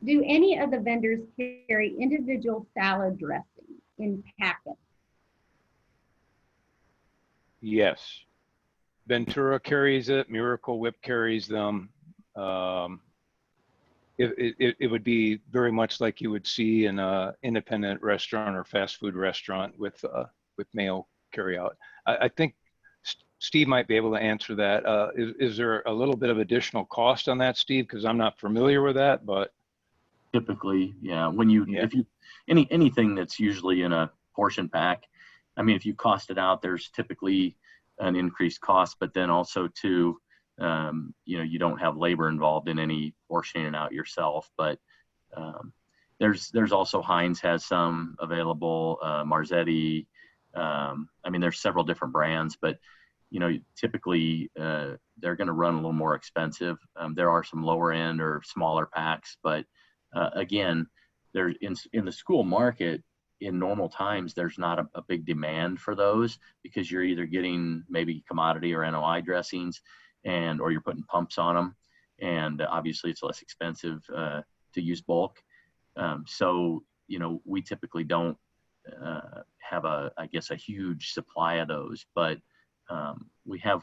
Do any of the vendors carry individual salad dressing in packets? Yes. Ventura carries it, Miracle Whip carries them. It would be very much like you would see in an independent restaurant or fast food restaurant with mail carryout. I think Steve might be able to answer that. Is there a little bit of additional cost on that, Steve? Because I'm not familiar with that, but. Typically, yeah. If you anything that's usually in a portion pack, if you cost it out, there's typically an increased cost, but then also too, you don't have labor involved in any portioning out yourself. But there's also Heinz has some available, Marzetti. There's several different brands, but typically they're going to run a little more expensive. There are some lower end or smaller packs, but again, there's in the school market in normal times, there's not a big demand for those because you're either getting maybe commodity or NOI dressings or you're putting pumps on them. And obviously it's less expensive to use bulk. So, we typically don't have a huge supply of those, but we have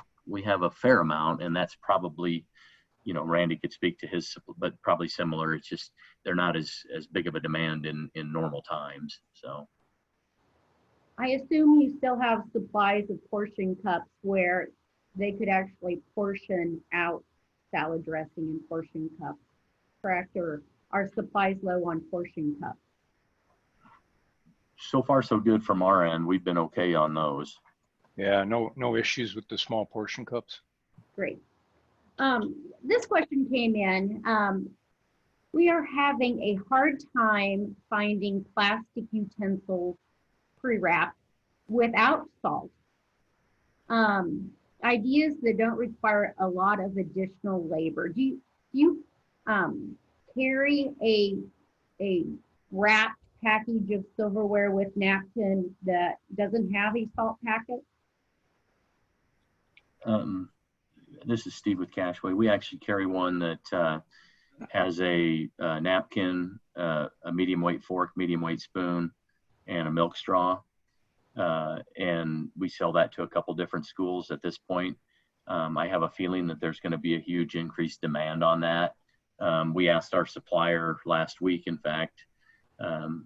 a fair amount, and that's probably, Randy could speak to his, but probably similar. It's just they're not as big of a demand in normal times. So I assume you still have supplies of portion cups where they could actually portion out salad dressing in portion cups, correct? Or are supplies low on portion cups? So far, so good from our end. We've been okay on those. Yeah, no issues with the small portion cups. Great. This question came in. We are having a hard time finding plastic utensils pre-wrapped without salt. Ideas that don't require a lot of additional labor. Do you carry a wrapped package of silverware with napkin that doesn't have a salt packet? This is Steve with Cashway. We actually carry one that has a napkin, a medium weight fork, medium weight spoon, and a milk straw. And we sell that to a couple different schools at this point. I have a feeling that there's going to be a huge increased demand on that. We asked our supplier last week, in fact,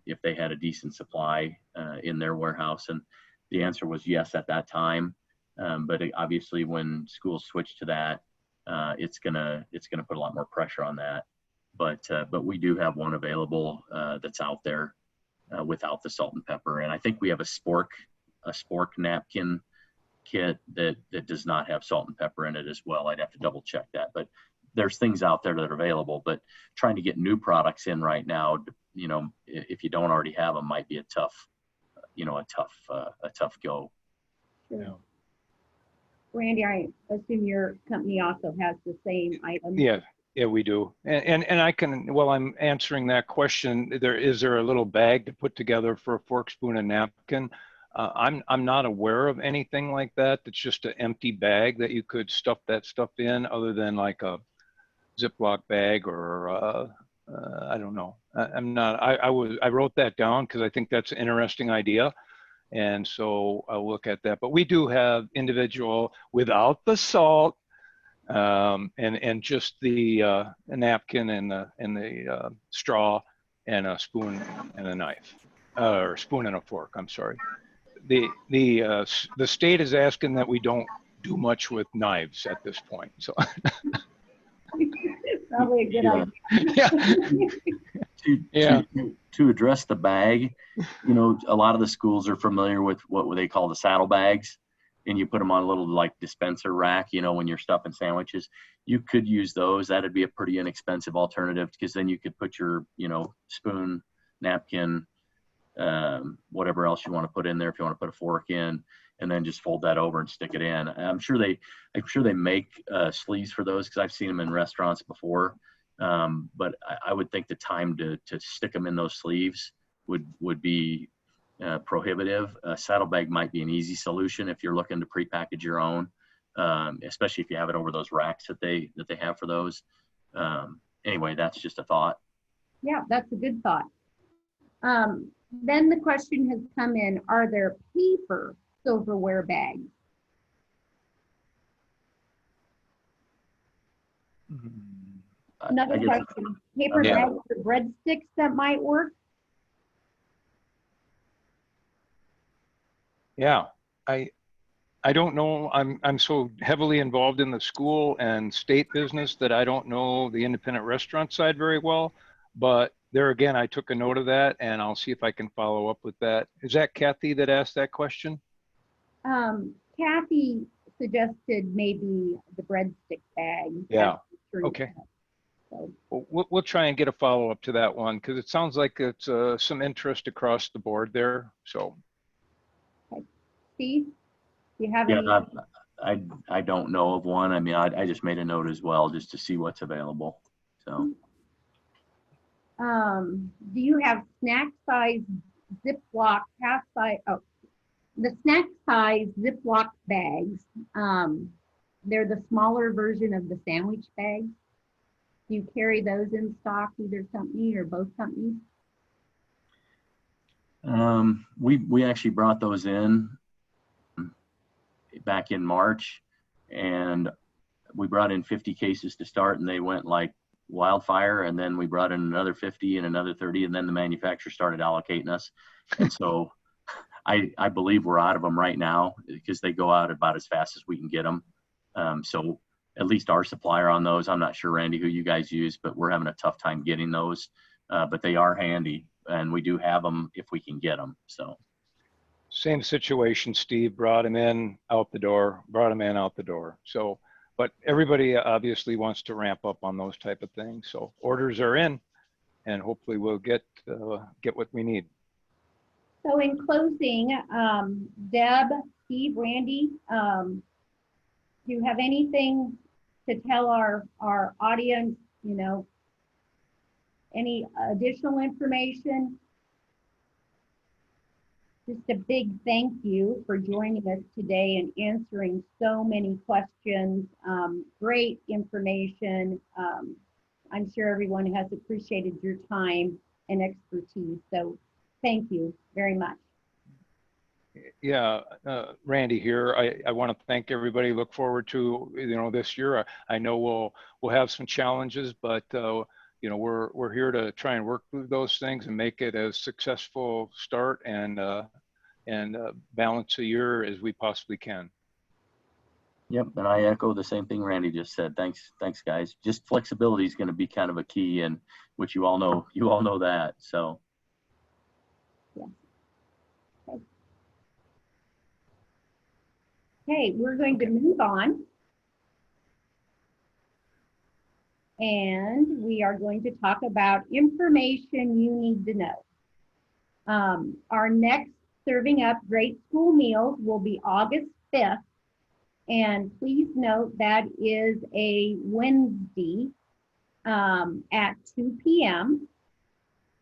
if they had a decent supply in their warehouse, and the answer was yes at that time. But obviously, when schools switch to that, it's gonna put a lot more pressure on that. But we do have one available that's out there without the salt and pepper, and I think we have a spork napkin kit that does not have salt and pepper in it as well. I'd have to double check that, but there's things out there that are available. But trying to get new products in right now, if you don't already have them, might be a tough go. Sure. Yeah. Randy, I assume your company also has the same items. Yeah, we do. And I can, while I'm answering that question, is there a little bag to put together for a fork, spoon, and napkin? I'm not aware of anything like that. It's just an empty bag that you could stuff that stuff in, other than like a Ziploc bag or I don't know. I wrote that down because I think that's an interesting idea. And so I'll look at that. But we do have individual without the salt and just the napkin and the straw and a spoon and a knife, or spoon and a fork. I'm sorry. The state is asking that we don't do much with knives at this point. So. Probably a good Yeah. idea. Yeah. To address the bag, you know, a lot of the schools are familiar with what they call the saddle bags, and you put them on a little like dispenser rack, you know, when you're stuffing sandwiches. You could use those. That'd be a pretty inexpensive alternative, because then you could put your, you know, spoon, napkin, whatever else you want to put in there, if you want to put a fork in, and then just fold that over and stick it in. I'm sure they make sleeves for those, because I've seen them in restaurants before. But I would think the time to stick them in those sleeves would be prohibitive. A saddlebag might be an easy solution if you're looking to prepackage your own, especially if you have it over those racks that they have for those. Anyway, that's just a thought. Yeah, that's a good thought. Then the question has come in, are there paper silverware bags? Another I guess, question, paper Yeah. bags for breadsticks that might work? Yeah, I don't know. I'm so heavily involved in the school and state business that I don't know the independent restaurant side very well. But there again, I took a note of that, and I'll see if I can follow up with that. Is that Kathy that asked that question? Kathy suggested maybe the breadstick bag. Yeah. Sure. Okay. So, We'll try and get a follow up to that one, because it sounds like it's some interest across the board there. So Steve, do you have yeah, any? I don't know of one. I mean, I just made a note as well, just to see what's available. So. Do you have snack size Ziploc half size? Oh, the snack size Ziploc bags. They're the smaller version of the sandwich bags. Do you carry those in stock, either company or both companies? We actually brought those in back in March, and we brought in 50 cases to start, and they went like wildfire. And then we brought in another 50 and another 30, and then the manufacturer started allocating us. And so I believe we're out of them right now, because they go out about as fast as we can get them. So at least our supplier on those, I'm not sure, Randy, who you guys use, but we're having a tough time getting those. But they are handy, and we do have them if we can get them. So. same situation, Steve, brought him in, out the door, brought him in, out the door. So, but everybody obviously wants to ramp up on those type of things. So orders are in, and hopefully we'll get what we need. So in closing, Deb, Steve, Randy, do you have anything to tell our audience, you know, any additional information? Just a big thank you for joining us today and answering so many questions. Great information. I'm sure everyone has appreciated your time and expertise. So thank you very much. Yeah, Randy here. I want to thank everybody. Look forward to, you know, this year. I know we'll have some challenges, but you know, we're here to try and work through those things and make it as successful start and balance a year as we possibly can. Yep, and I echo the same thing Randy just said. Thanks guys. Just flexibility is going to be kind of a key, and which you all know that. So. Yeah. Okay, we're going to move on. And we are going to talk about information you need to know. Our next Serving Up Great School Meals will be August 5th. And please note that is a Wednesday at 2 p.m.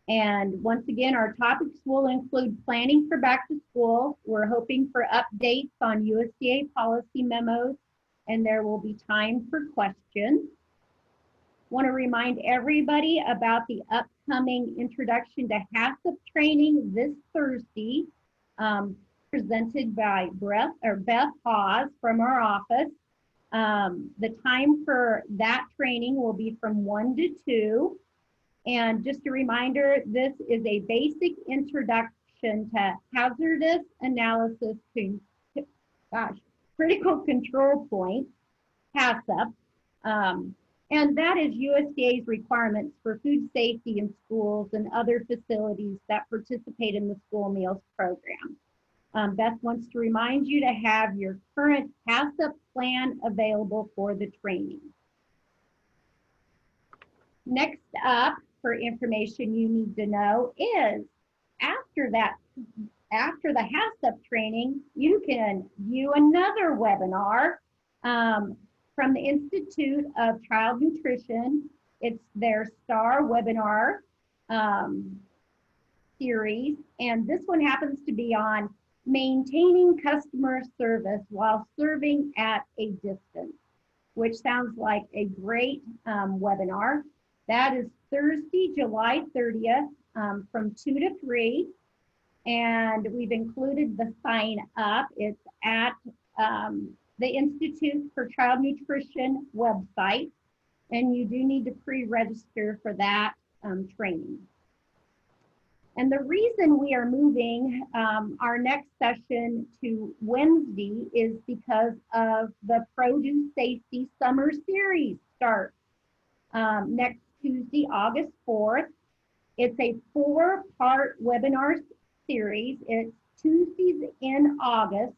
And once again, our topics will include planning for back to school. We're hoping for updates on USDA policy memos, and there will be time for questions. Want to remind everybody about the upcoming Introduction to HACCP training this Thursday, presented by Beth Hawes from our office. The time for that training will be from 1 to 2. And just a reminder, this is a basic introduction to hazardous analysis to, critical control point, HACCP. And that is USDA's requirements for food safety in schools and other facilities that participate in the school meals program. Beth wants to remind you to have your current HACCP plan available for the training. Next up for information you need to know is after the HACCP training, you can view another webinar from the Institute of Child Nutrition. It's their STAR webinar series, and this one happens to be on maintaining customer service while serving at a distance, which sounds like a great webinar. That is Thursday, July 30th from 2 to 3. And we've included the sign up. It's at the Institute for Child Nutrition website. And you do need to pre-register for that training. And the reason we are moving our next session to Wednesday is because of the Produce Safety Summer Series start next Tuesday, August 4th. It's a 4-part webinar series. It's Tuesdays in August,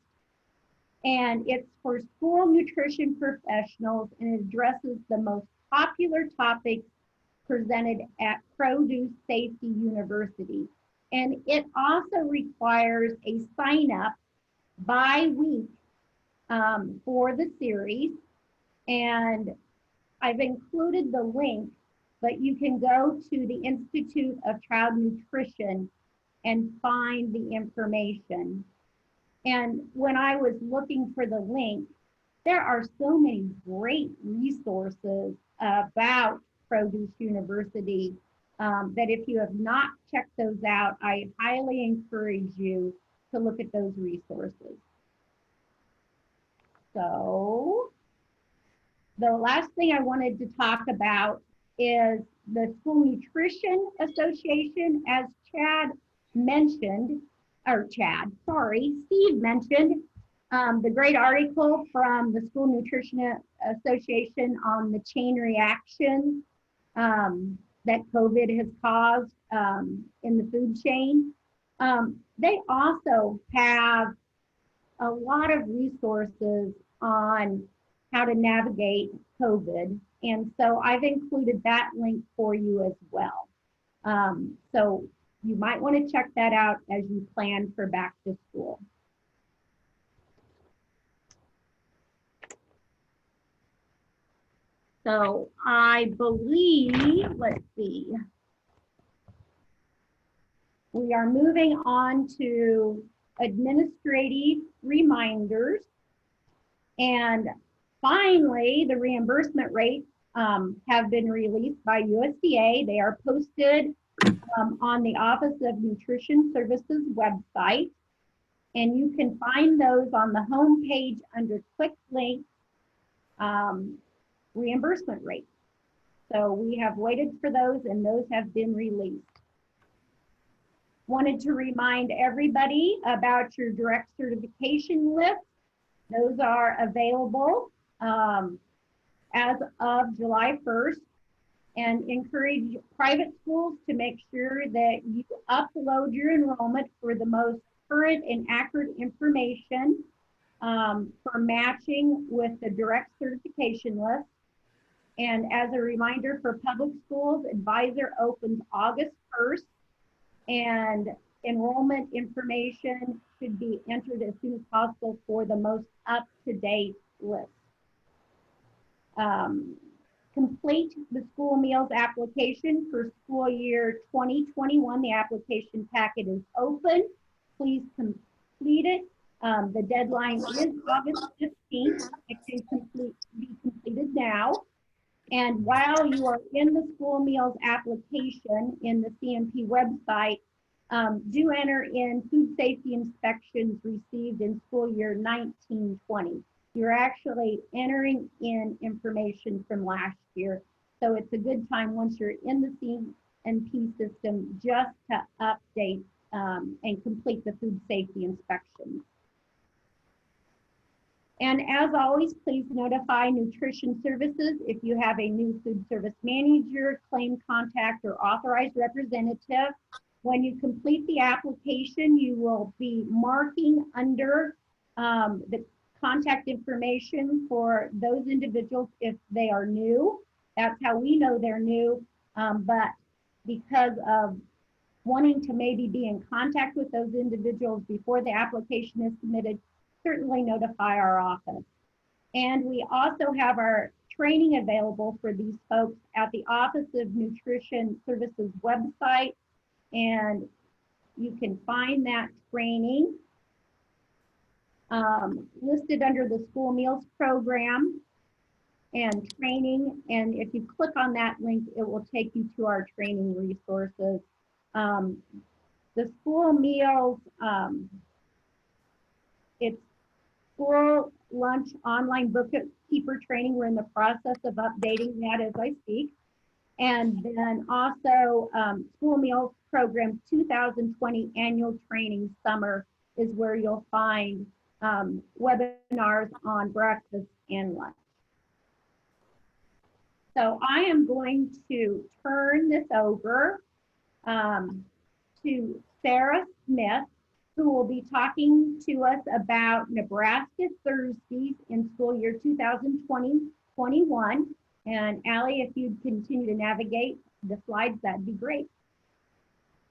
and it's for school nutrition professionals, and it addresses the most popular topics presented at Produce Safety University. And it also requires a sign up by week for the series. And I've included the link, but you can go to the Institute of Child Nutrition and find the information. And when I was looking for the link, there are so many great resources about Produce University that if you have not checked those out, I highly encourage you to look at those resources. So the last thing I wanted to talk about is the School Nutrition Association, as Steve mentioned, the great article from the School Nutrition Association on the chain reaction that COVID has caused in the food chain. They also have a lot of resources on how to navigate COVID. And so I've included that link for you as well. So you might want to check that out as you plan for back to school. So I believe, let's see, we are moving on to administrative reminders. And finally, the reimbursement rates have been released by USDA. They are posted on the Office of Nutrition Services website. And you can find those on the home page under Quick Links reimbursement rates. So we have waited for those, and those have been released. Wanted to remind everybody about your direct certification list. Those are available as of July 1st, and encourage private schools to make sure that you upload your enrollment for the most current and accurate information for matching with the direct certification list. And as a reminder for public schools, Advisor opens August 1st, and enrollment information should be entered as soon as possible for the most up-to-date list. Complete the school meals application for school year 2021. The application packet is open. Please complete it. The deadline is August 15th. It can be completed now. And while you are in the school meals application in the CMP website, do enter in food safety inspections received in school year 1920. You're actually entering in information from last year. So it's a good time once you're in the CMP system just to update and complete the food safety inspections. And as always, please notify Nutrition Services if you have a new food service manager, claim contact, or authorized representative. When you complete the application, you will be marking under the contact information for those individuals if they are new. That's how we know they're new. But because of wanting to maybe be in contact with those individuals before the application is submitted, certainly notify our office. And we also have our training available for these folks at the Office of Nutrition Services website. And you can find that training listed under the school meals program and training. And if you click on that link, it will take you to our training resources. The school meals, it's school lunch online bookkeeper training. We're in the process of updating that as I speak. And then also school meals program 2020 annual training summer is where you'll find webinars on breakfast and lunch. So I am going to turn this over to Sarah Smith, who will be talking to us about Nebraska Thursdays in school year 2020-21. And Allie, if you'd continue to navigate the slides, that'd be great.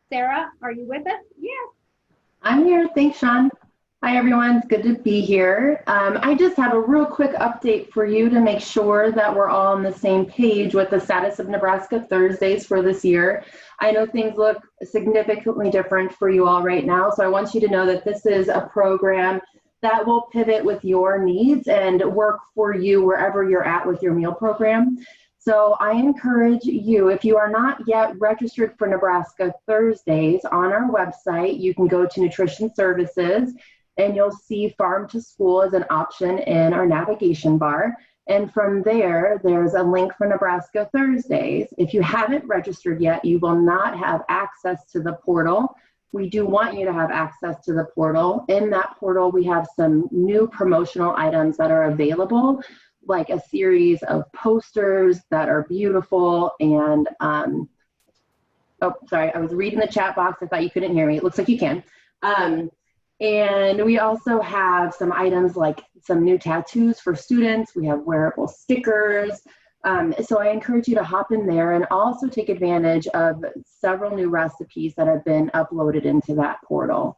Sarah, are you with us? Yes. I'm here. Thanks, Sean. Hi, everyone. It's good to be here. I just have a real quick update for you to make sure that we're all on the same page with the status of Nebraska Thursdays for this year. I know things look significantly different for you all right now, so I want you to know that this is a program that will pivot with your needs and work for you wherever you're at with your meal program. So I encourage you, if you are not yet registered for Nebraska Thursdays, on our website, you can go to Nutrition Services and you'll see Farm to School as an option in our navigation bar. And from there, there's a link for Nebraska Thursdays. If you haven't registered yet, you will not have access to the portal. We do want you to have access to the portal. In that portal, we have some new promotional items that are available, like a series of posters that are beautiful. And, oh, sorry, I was reading the chat box. I thought you couldn't hear me. It looks like you can. And we also have some items like some new tattoos for students. We have wearable stickers. So I encourage you to hop in there and also take advantage of several new recipes that have been uploaded into that portal.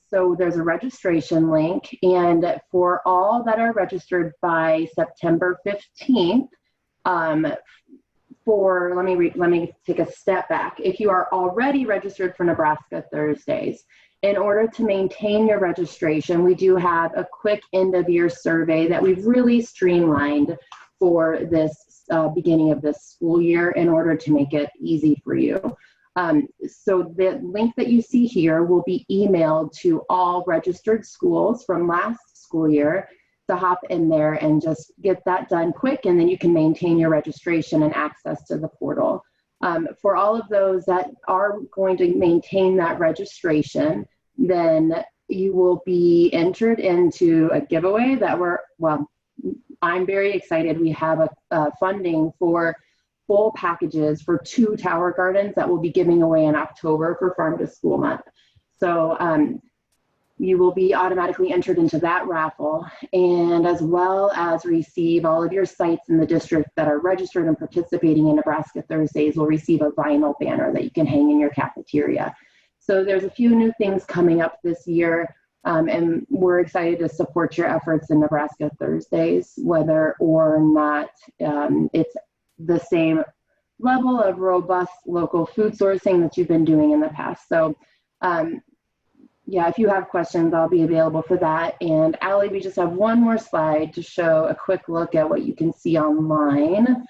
So there's a registration link, and for all that are registered by September 15th, let me take a step back. If you are already registered for Nebraska Thursdays, in order to maintain your registration, we do have a quick end of year survey that we've really streamlined for this beginning of this school year in order to make it easy for you. So the link that you see here will be emailed to all registered schools from last school year to hop in there and just get that done quick, and then you can maintain your registration and access to the portal. For all of those that are going to maintain that registration, then you will be entered into a giveaway that I'm very excited. We have a funding for full packages for 2 Tower Gardens that we'll be giving away in October for Farm to School Month. So you will be automatically entered into that raffle, and as well as receive all of your sites in the district that are registered and participating in Nebraska Thursdays will receive a vinyl banner that you can hang in your cafeteria. So there's a few new things coming up this year, and we're excited to support your efforts in Nebraska Thursdays, whether or not it's the same level of robust local food sourcing that you've been doing in the past. So yeah, if you have questions, I'll be available for that. And Allie, we just have one more slide to show a quick look at what you can see online.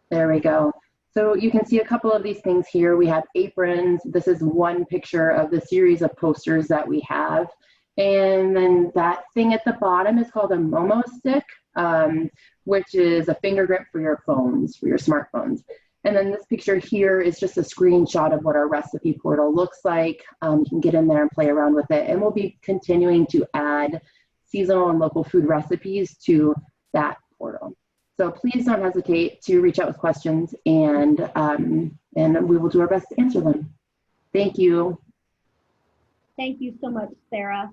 There we go. So you can see a couple of these things here. We have aprons. This is one picture of the series of posters that we have. And then that thing at the bottom is called a Momo stick, which is a finger grip for your phones, for your smartphones. And then this picture here is just a screenshot of what our recipe portal looks like. You can get in there and play around with it. And we'll be continuing to add seasonal and local food recipes to that portal. So please don't hesitate to reach out with questions, and we will do our best to answer them. Thank you. Thank you so much, Sarah.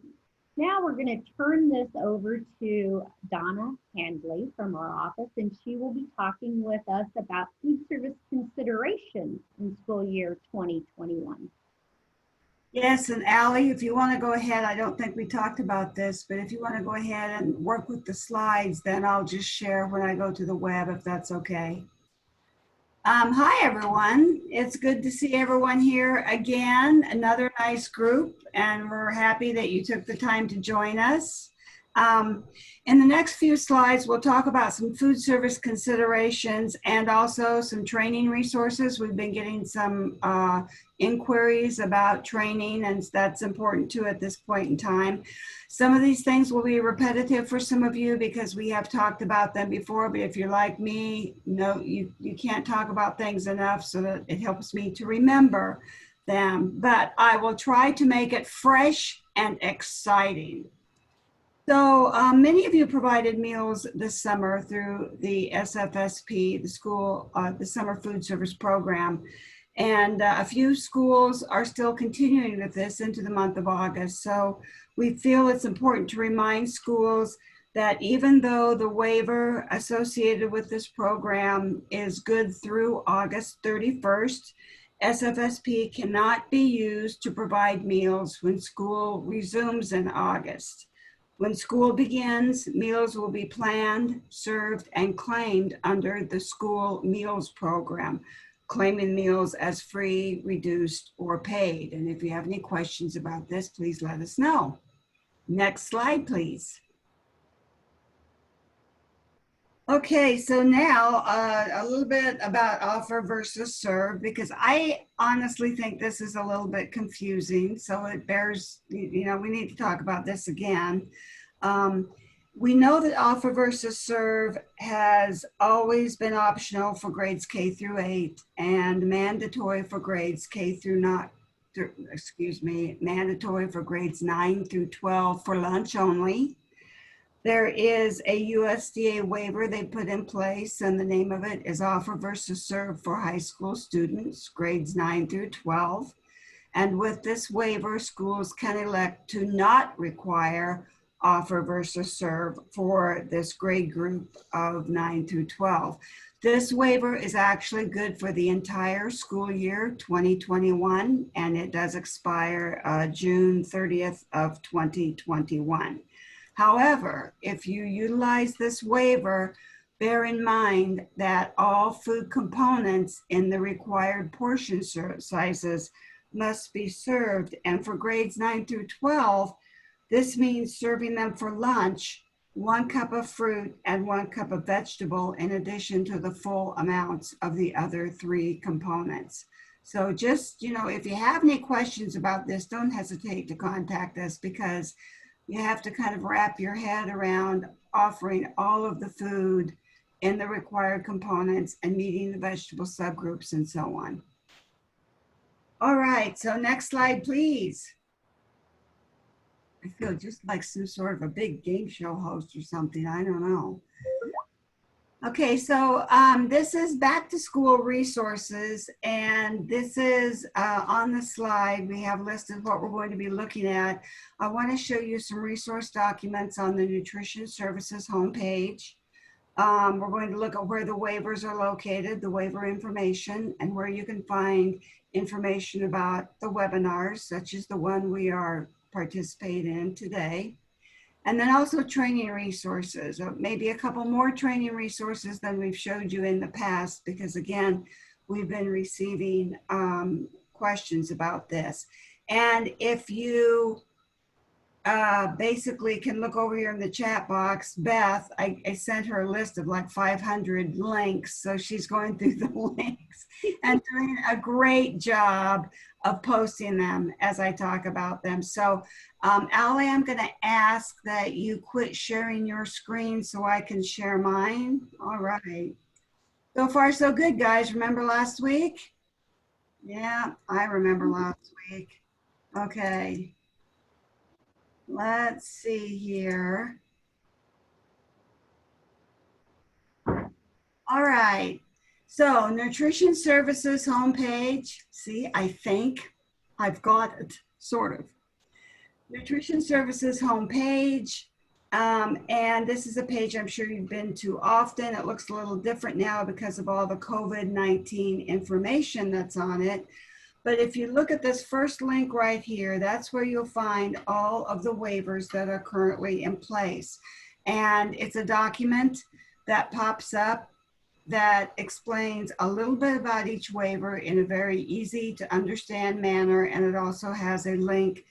Now we're going to turn this over to Donna Handley from our office, and she will be talking with us about food service considerations in school year 2021. Yes, and Allie, if you want to go ahead, I don't think we talked about this, but if you want to go ahead and work with the slides, then I'll just share when I go to the web, if that's okay. Hi, everyone. It's good to see everyone here again. Another nice group, and we're happy that you took the time to join us. In the next few slides, we'll talk about some food service considerations and also some training resources. We've been getting some inquiries about training, and that's important too at this point in time. Some of these things will be repetitive for some of you because we have talked about them before, but if you're like me, no, you can't talk about things enough, so that it helps me to remember them. But I will try to make it fresh and exciting. So many of you provided meals this summer through the SFSP, the Summer Food Service Program. And a few schools are still continuing with this into the month of August. So we feel it's important to remind schools that even though the waiver associated with this program is good through August 31st, SFSP cannot be used to provide meals when school resumes in August. When school begins, meals will be planned, served, and claimed under the school meals program, claiming meals as free, reduced, or paid. And if you have any questions about this, please let us know. Next slide, please. Okay, so now a little bit about offer versus serve, because I honestly think this is a little bit confusing. So it bears, we need to talk about this again. We know that offer versus serve has always been optional for grades K through 8 and mandatory for grades mandatory for grades 9 through 12 for lunch only. There is a USDA waiver they put in place, and the name of it is Offer versus Serve for high school students, grades 9 through 12. And with this waiver, schools can elect to not require Offer versus Serve for this grade group of 9 through 12. This waiver is actually good for the entire school year 2021, and it does expire June 30th of 2021. However, if you utilize this waiver, bear in mind that all food components in the required portion sizes must be served. And for grades 9 through 12, this means serving them for lunch, 1 cup of fruit and 1 cup of vegetable, in addition to the full amounts of the other 3 components. So just, if you have any questions about this, don't hesitate to contact us, because you have to kind of wrap your head around offering all of the food in the required components and meeting the vegetable subgroups and so on. All right, so next slide, please. I feel just like some sort of a big game show host or something, I don't know. Okay, so this is back to school resources, and this is on the slide. We have listed what we're going to be looking at. I want to show you some resource documents on the Nutrition Services homepage. We're going to look at where the waivers are located, the waiver information, and where you can find information about the webinars, such as the one we are participating in today. And then also training resources, maybe a couple more training resources than we've showed you in the past, because again, we've been receiving questions about this. And if you basically can look over here in the chat box, Beth, I sent her a list of like 500 links. So she's going through the links and doing a great job of posting them as I talk about them. So Allie, I'm gonna ask that you quit sharing your screen so I can share mine. All right. So far, so good, guys. Remember last week? Yeah, I remember last week. Okay. let's see here. All right. So Nutrition Services homepage. See, I think I've got it, sort of. Nutrition Services homepage. And this is a page I'm sure you've been to often. It looks a little different now because of all the COVID-19 information that's on it. But if you look at this first link right here, that's where you'll find all of the waivers that are currently in place. And it's a document that pops up that explains a little bit about each waiver in a very easy to understand manner. And it also has a link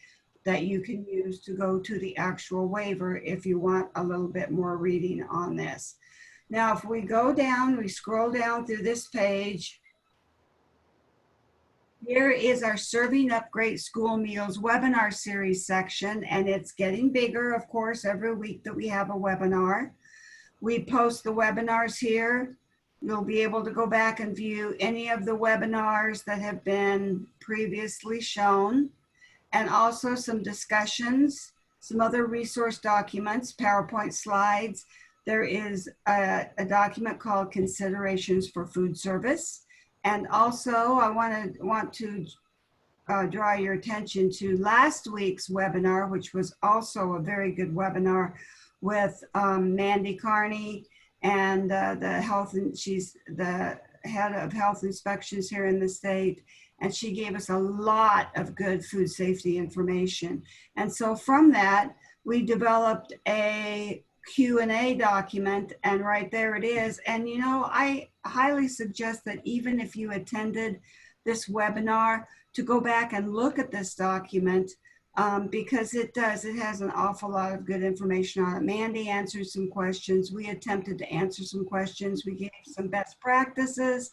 that you can use to go to the actual waiver if you want a little bit more reading on this. Now, if we go down, we scroll down through this page, here is our Serving Up Great School Meals webinar series section, and it's getting bigger, of course, every week that we have a webinar. We post the webinars here. You'll be able to go back and view any of the webinars that have been previously shown, and also some discussions, some other resource documents, PowerPoint slides. There is a document called Considerations for Food Service. And also I want to draw your attention to last week's webinar, which was also a very good webinar with Mandy Carney and she's the head of health inspections here in the state. And she gave us a lot of good food safety information. And so from that, we developed a Q&A document, and right there it is. And you know, I highly suggest that even if you attended this webinar, to go back and look at this document because it has an awful lot of good information on it. Mandy answered some questions. We attempted to answer some questions. We gave some best practices.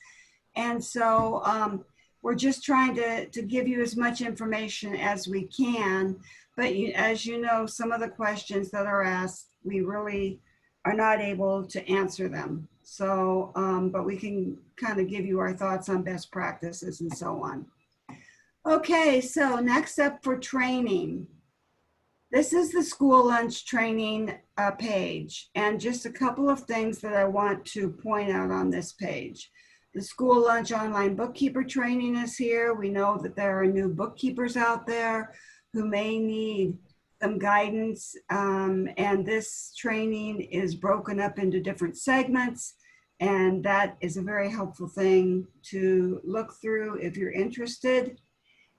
And so we're just trying to give you as much information as we can. But as you know, some of the questions that are asked, we really are not able to answer them. So, but we can kind of give you our thoughts on best practices and so on. Okay, so next up for training. This is the school lunch training page, and just a couple of things that I want to point out on this page. The school lunch online bookkeeper training is here. We know that there are new bookkeepers out there who may need some guidance, and this training is broken up into different segments, and that is a very helpful thing to look through if you're interested.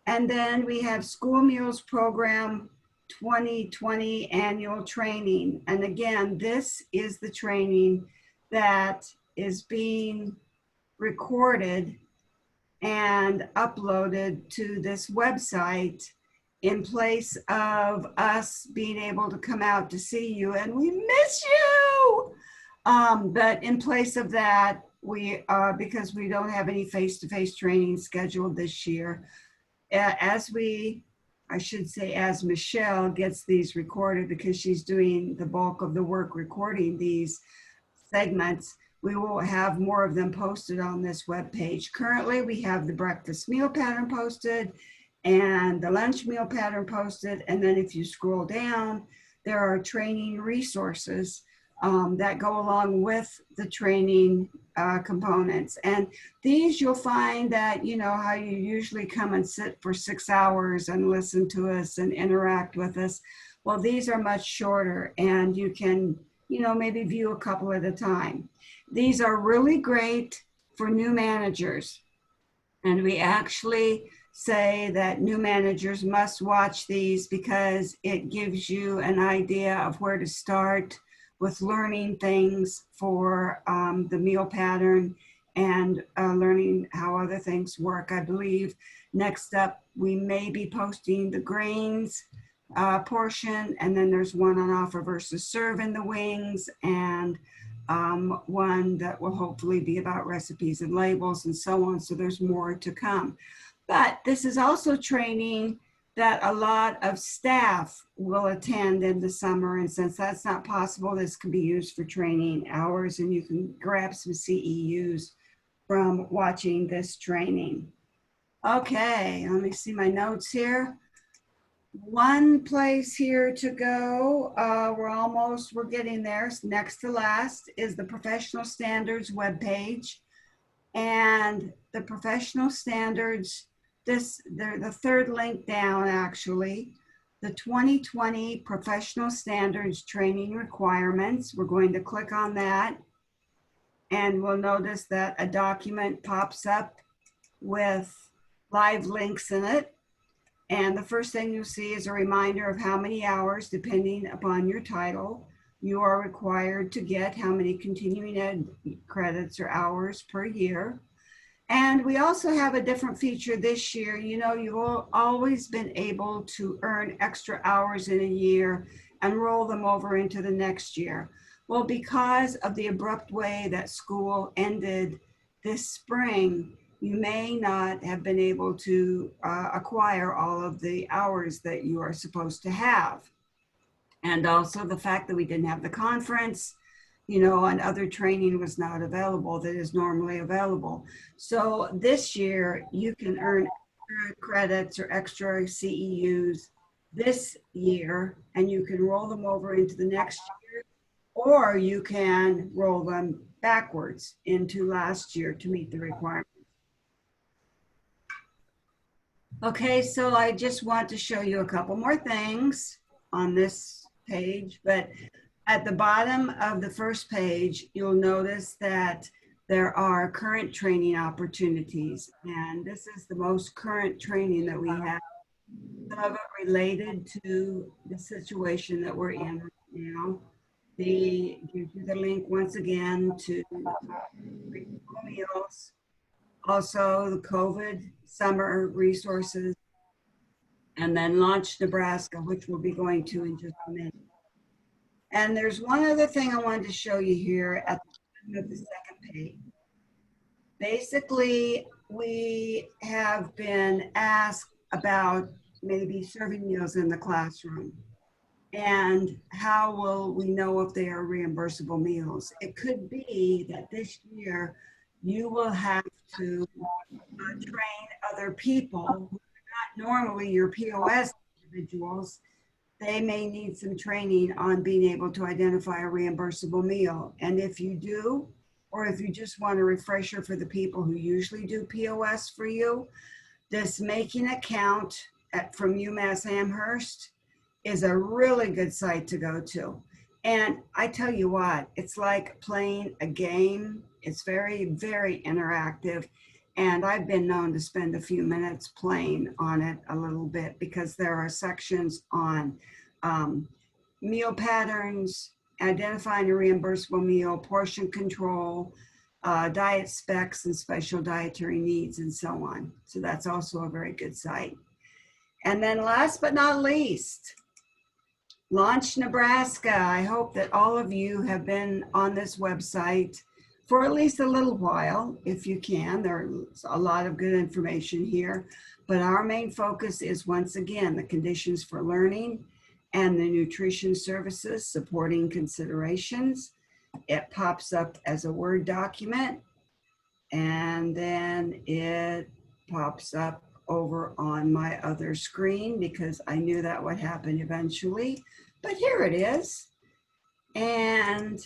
And then we have School Meals Program 2020 Annual Training. And again, this is the training that is being recorded and uploaded to this website in place of us being able to come out to see you, and we miss you. But in place of that, we because we don't have any face-to-face training scheduled this year, as Michelle gets these recorded, because she's doing the bulk of the work recording these segments, we will have more of them posted on this webpage. Currently, we have the breakfast meal pattern posted and the lunch meal pattern posted. And then if you scroll down, there are training resources that go along with the training components. And these you'll find that, you know, how you usually come and sit for 6 hours and listen to us and interact with us. Well, these are much shorter, and you can, you know, maybe view a couple at a time. These are really great for new managers. And we actually say that new managers must watch these because it gives you an idea of where to start with learning things for the meal pattern and learning how other things work. I believe next up, we may be posting the grains portion, and then there's one on offer versus serve in the wings, and one that will hopefully be about recipes and labels and so on. So there's more to come. But this is also training that a lot of staff will attend in the summer. And since that's not possible, this can be used for training hours, and you can grab some CEUs from watching this training. Okay, let me see my notes here. One place here to go, we're getting there. Next to last is the Professional Standards webpage. And the Professional Standards, they're the third link down actually. The 2020 Professional Standards Training Requirements. We're going to click on that. And we'll notice that a document pops up with live links in it. And the first thing you'll see is a reminder of how many hours, depending upon your title, you are required to get, how many continuing ed credits or hours per year. And we also have a different feature this year. You know, you've always been able to earn extra hours in a year and roll them over into the next year. Well, because of the abrupt way that school ended this spring, you may not have been able to acquire all of the hours that you are supposed to have. And also the fact that we didn't have the conference, you know, and other training was not available that is normally available. So this year you can earn extra credits or extra CEUs this year, and you can roll them over into the next year, or you can roll them backwards into last year to meet the requirements. Okay, so I just want to show you a couple more things on this page, but at the bottom of the first page, you'll notice that there are current training opportunities, and this is the most current training that we have, some of it related to the situation that we're in right now. They give you the link once again to meals, also the COVID summer resources, and then Launch Nebraska, which we'll be going to in just a minute. And there's one other thing I wanted to show you here at the bottom of the second page. Basically, we have been asked about maybe serving meals in the classroom. And how will we know if they are reimbursable meals? It could be that this year you will have to train other people who are not normally your POS individuals. They may need some training on being able to identify a reimbursable meal. And if you do, or if you just want a refresher for the people who usually do POS for you, this Make an Account from UMass Amherst is a really good site to go to. And I tell you what, it's like playing a game. It's very, very interactive. And I've been known to spend a few minutes playing on it a little bit, because there are sections on meal patterns, identifying a reimbursable meal, portion control, diet specs and special dietary needs, and so on. So that's also a very good site. And then last but not least, Launch Nebraska. I hope that all of you have been on this website for at least a little while, if you can. There's a lot of good information here, but our main focus is, once again, the conditions for learning and the nutrition services supporting considerations. It pops up as a Word document, and then it pops up over on my other screen, because I knew that would happen eventually. But here it is. And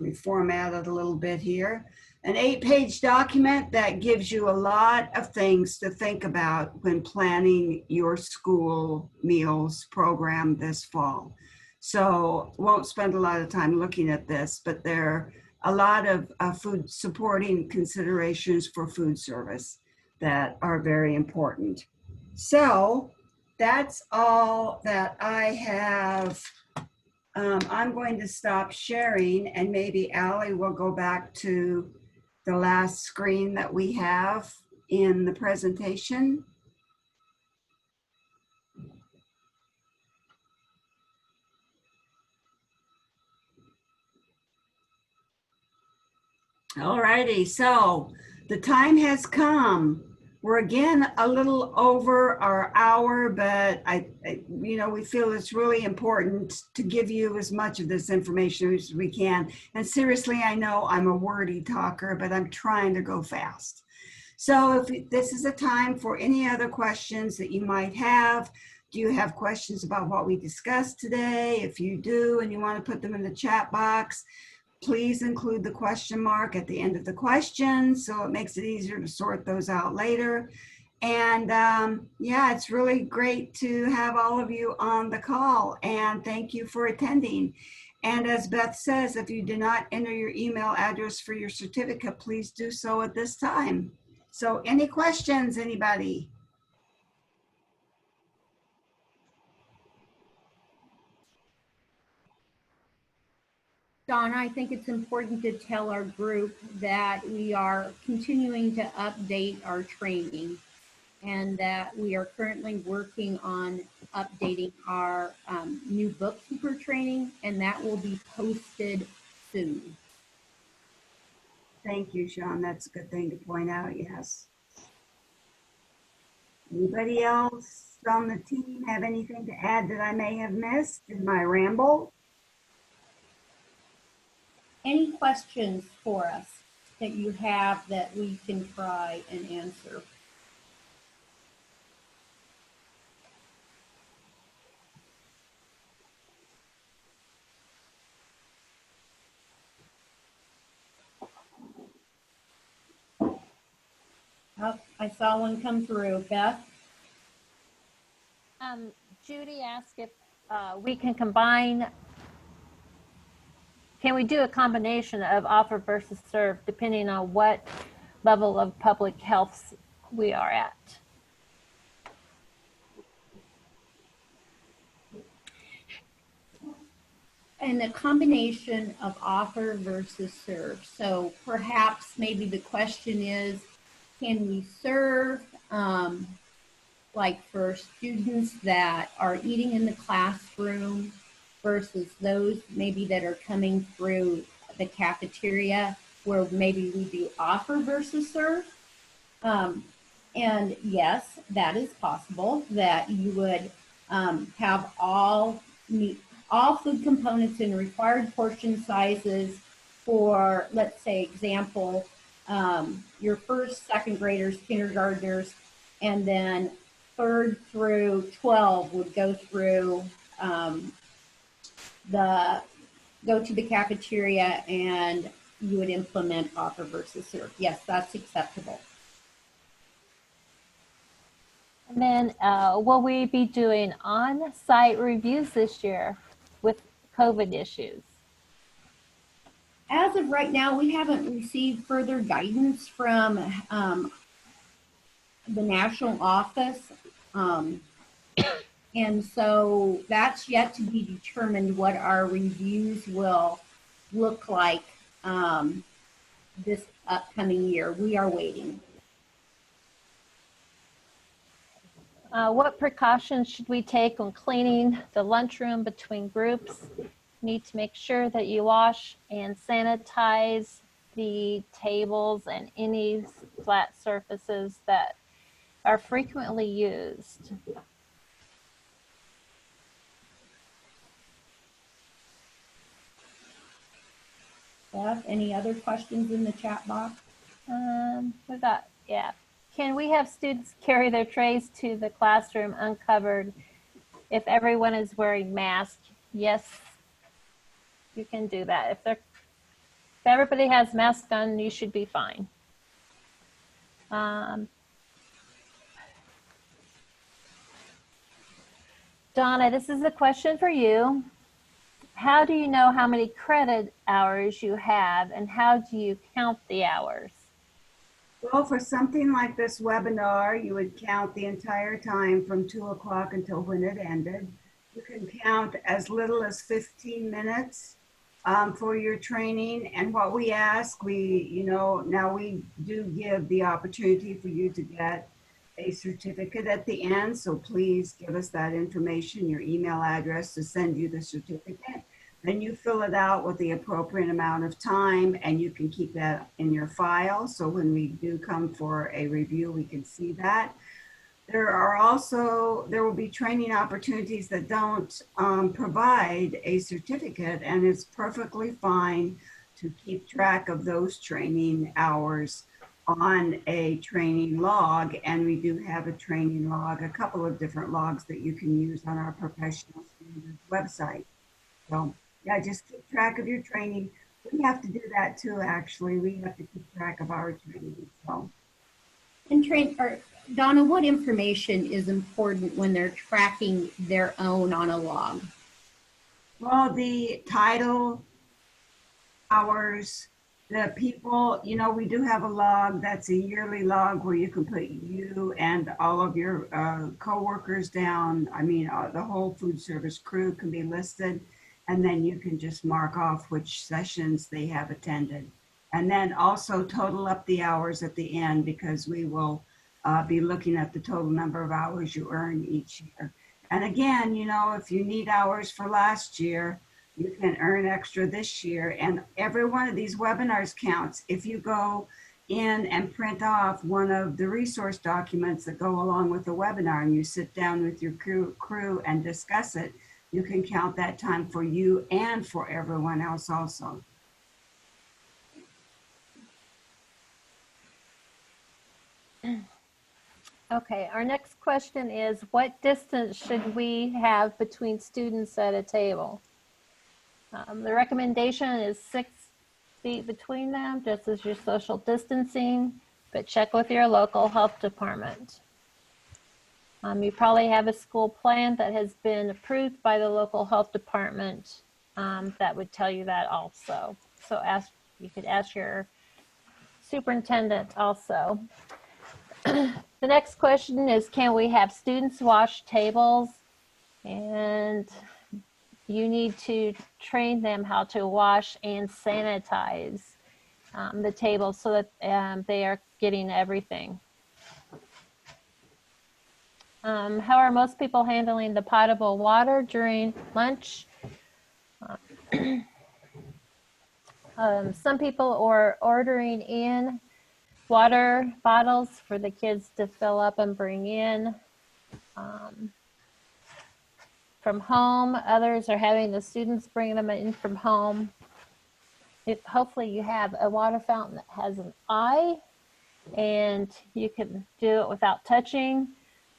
we format it a little bit here. An 8-page document that gives you a lot of things to think about when planning your school meals program this fall. So won't spend a lot of time looking at this, but there are a lot of food supporting considerations for food service that are very important. So that's all that I have. I'm going to stop sharing, and maybe Allie will go back to the last screen that we have in the presentation. All righty, so the time has come. We're again a little over our hour, but we feel it's really important to give you as much of this information as we can. And seriously, I know I'm a wordy talker, but I'm trying to go fast. So if this is a time for any other questions that you might have. Do you have questions about what we discussed today? If you do and you want to put them in the chat box, please include the question mark at the end of the question so it makes it easier to sort those out later. And yeah, it's really great to have all of you on the call, and thank you for attending. And as Beth says, if you did not enter your email address for your certificate, please do so at this time. So any questions, anybody? Donna, I think it's important to tell our group that we are continuing to update our training and that we are currently working on updating our new bookkeeper training, and that will be posted soon. Thank you, Sean. That's a good thing to point out, yes. Anybody else on the team have anything to add that I may have missed in my ramble? Any questions for us that you have that we can try and answer? Oh, I saw one come through. Beth? Judy asked if we can combine, can we do a combination of offer versus serve depending on what level of public health we are at? And a combination of offer versus serve. So perhaps maybe the question is, can we serve like for students that are eating in the classroom versus those maybe that are coming through the cafeteria where maybe we do offer versus serve? And yes, that is possible that you would have all food components in required portion sizes for, let's say, example, your first, second graders, kindergartners, and then 3rd through 12 would go through go to the cafeteria, and you would implement offer versus serve. Yes, that's acceptable. And then will we be doing on-site reviews this year with COVID issues? As of right now, we haven't received further guidance from the national office. And so that's yet to be determined what our reviews will look like this upcoming year. We are waiting. What precautions should we take when cleaning the lunchroom between groups? Need to make sure that you wash and sanitize the tables and any flat surfaces that are frequently used. Beth, any other questions in the chat box? We got, yeah. Can we have students carry their trays to the classroom uncovered if everyone is wearing masks? Yes, you can do that. If everybody has masks on, you should be fine. Donna, this is a question for you. How do you know how many credit hours you have, and how do you count the hours? Well, for something like this webinar, you would count the entire time from 2 o'clock until when it ended. You can count as little as 15 minutes for your training. And what we ask, now we do give the opportunity for you to get a certificate at the end. So please give us that information, your email address to send you the certificate. Then you fill it out with the appropriate amount of time, and you can keep that in your file. So when we do come for a review, we can see that. There will be training opportunities that don't provide a certificate, and it's perfectly fine to keep track of those training hours on a training log, and we do have a training log, a couple of different logs that you can use on our professional standards website. So yeah, just keep track of your training. We have to do that too, actually. We have to keep track of our training. So. And Donna, what information is important when they're tracking their own on a log? Well, the title, hours, the people, you know, we do have a log that's a yearly log where you can put you and all of your coworkers down. I mean, the whole food service crew can be listed, and then you can just mark off which sessions they have attended. And then also total up the hours at the end, because we will be looking at the total number of hours you earn each year. And again, you know, if you need hours for last year, you can earn extra this year. And every one of these webinars counts. If you go in and print off one of the resource documents that go along with the webinar and you sit down with your crew and discuss it, you can count that time for you and for everyone else also. Okay, our next question is, what distance should we have between students at a table? The recommendation is 6 feet between them, just as your social distancing, but check with your local health department. You probably have a school plan that has been approved by the local health department that would tell you that also. So you could ask your superintendent also. The next question is, can we have students wash tables? And you need to train them how to wash and sanitize the table so that they are getting everything. How are most people handling the potable water during lunch? Some people are ordering in water bottles for the kids to fill up and bring in from home. Others are having the students bring them in from home. Hopefully you have a water fountain that has an eye and you can do it without touching.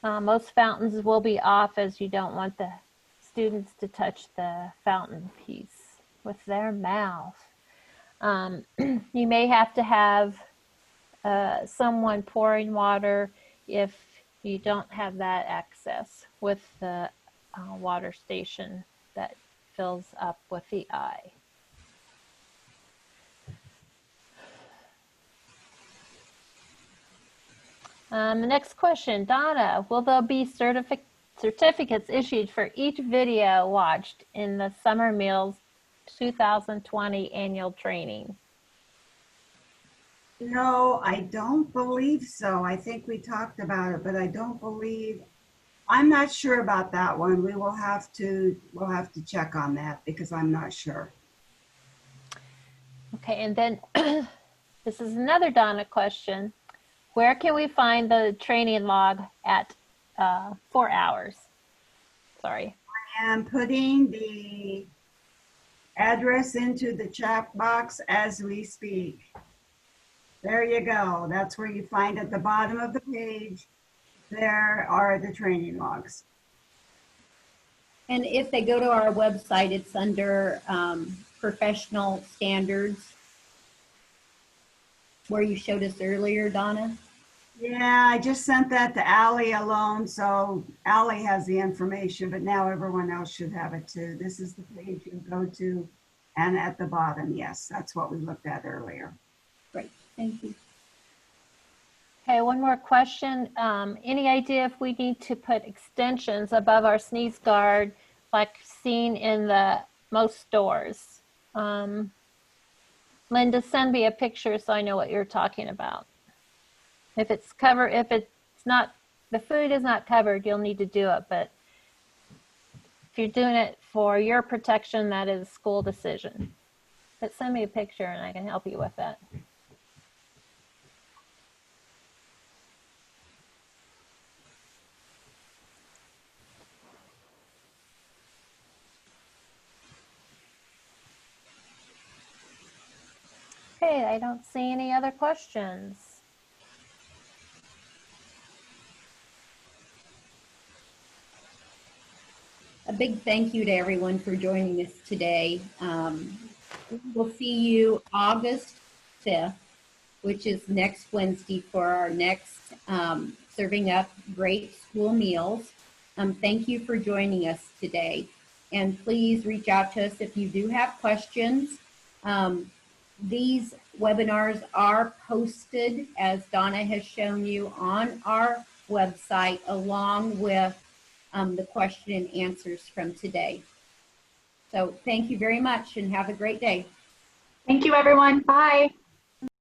Most fountains will be off, as you don't want the students to touch the fountain piece with their mouth. You may have to have someone pouring water if you don't have that access with the water station that fills up with the eye. The next question, Donna, will there be certificates issued for each video watched in the Summer Meals 2020 annual training? No, I don't believe so. I think we talked about it, but I don't believe, I'm not sure about that one. We'll have to check on that because I'm not sure. Okay, and then this is another Donna question. Where can we find the training log at 4 hours? Sorry. I am putting the address into the chat box as we speak. There you go. That's where you find at the bottom of the page. There are the training logs. And if they go to our website, it's under professional standards, where you showed us earlier, Donna. Yeah, I just sent that to Allie alone, so Allie has the information, but now everyone else should have it too. This is the page you go to, and at the bottom, yes, that's what we looked at earlier. Great, thank you. Okay, one more question. Any idea if we need to put extensions above our sneeze guard like seen in most stores? Linda, send me a picture so I know what you're talking about. If it's covered, if it's not, the food is not covered, you'll need to do it. But if you're doing it for your protection, that is a school decision. But send me a picture and I can help you with that. Okay, I don't see any other questions. a big thank you to everyone for joining us today. We'll see you August 5th, which is next Wednesday, for our next Serving Up Great School Meals. Thank you for joining us today. And please reach out to us if you do have questions. These webinars are posted, as Donna has shown you, on our website, along with the question and answers from today. So thank you very much and have a great day. Thank you, everyone. Bye.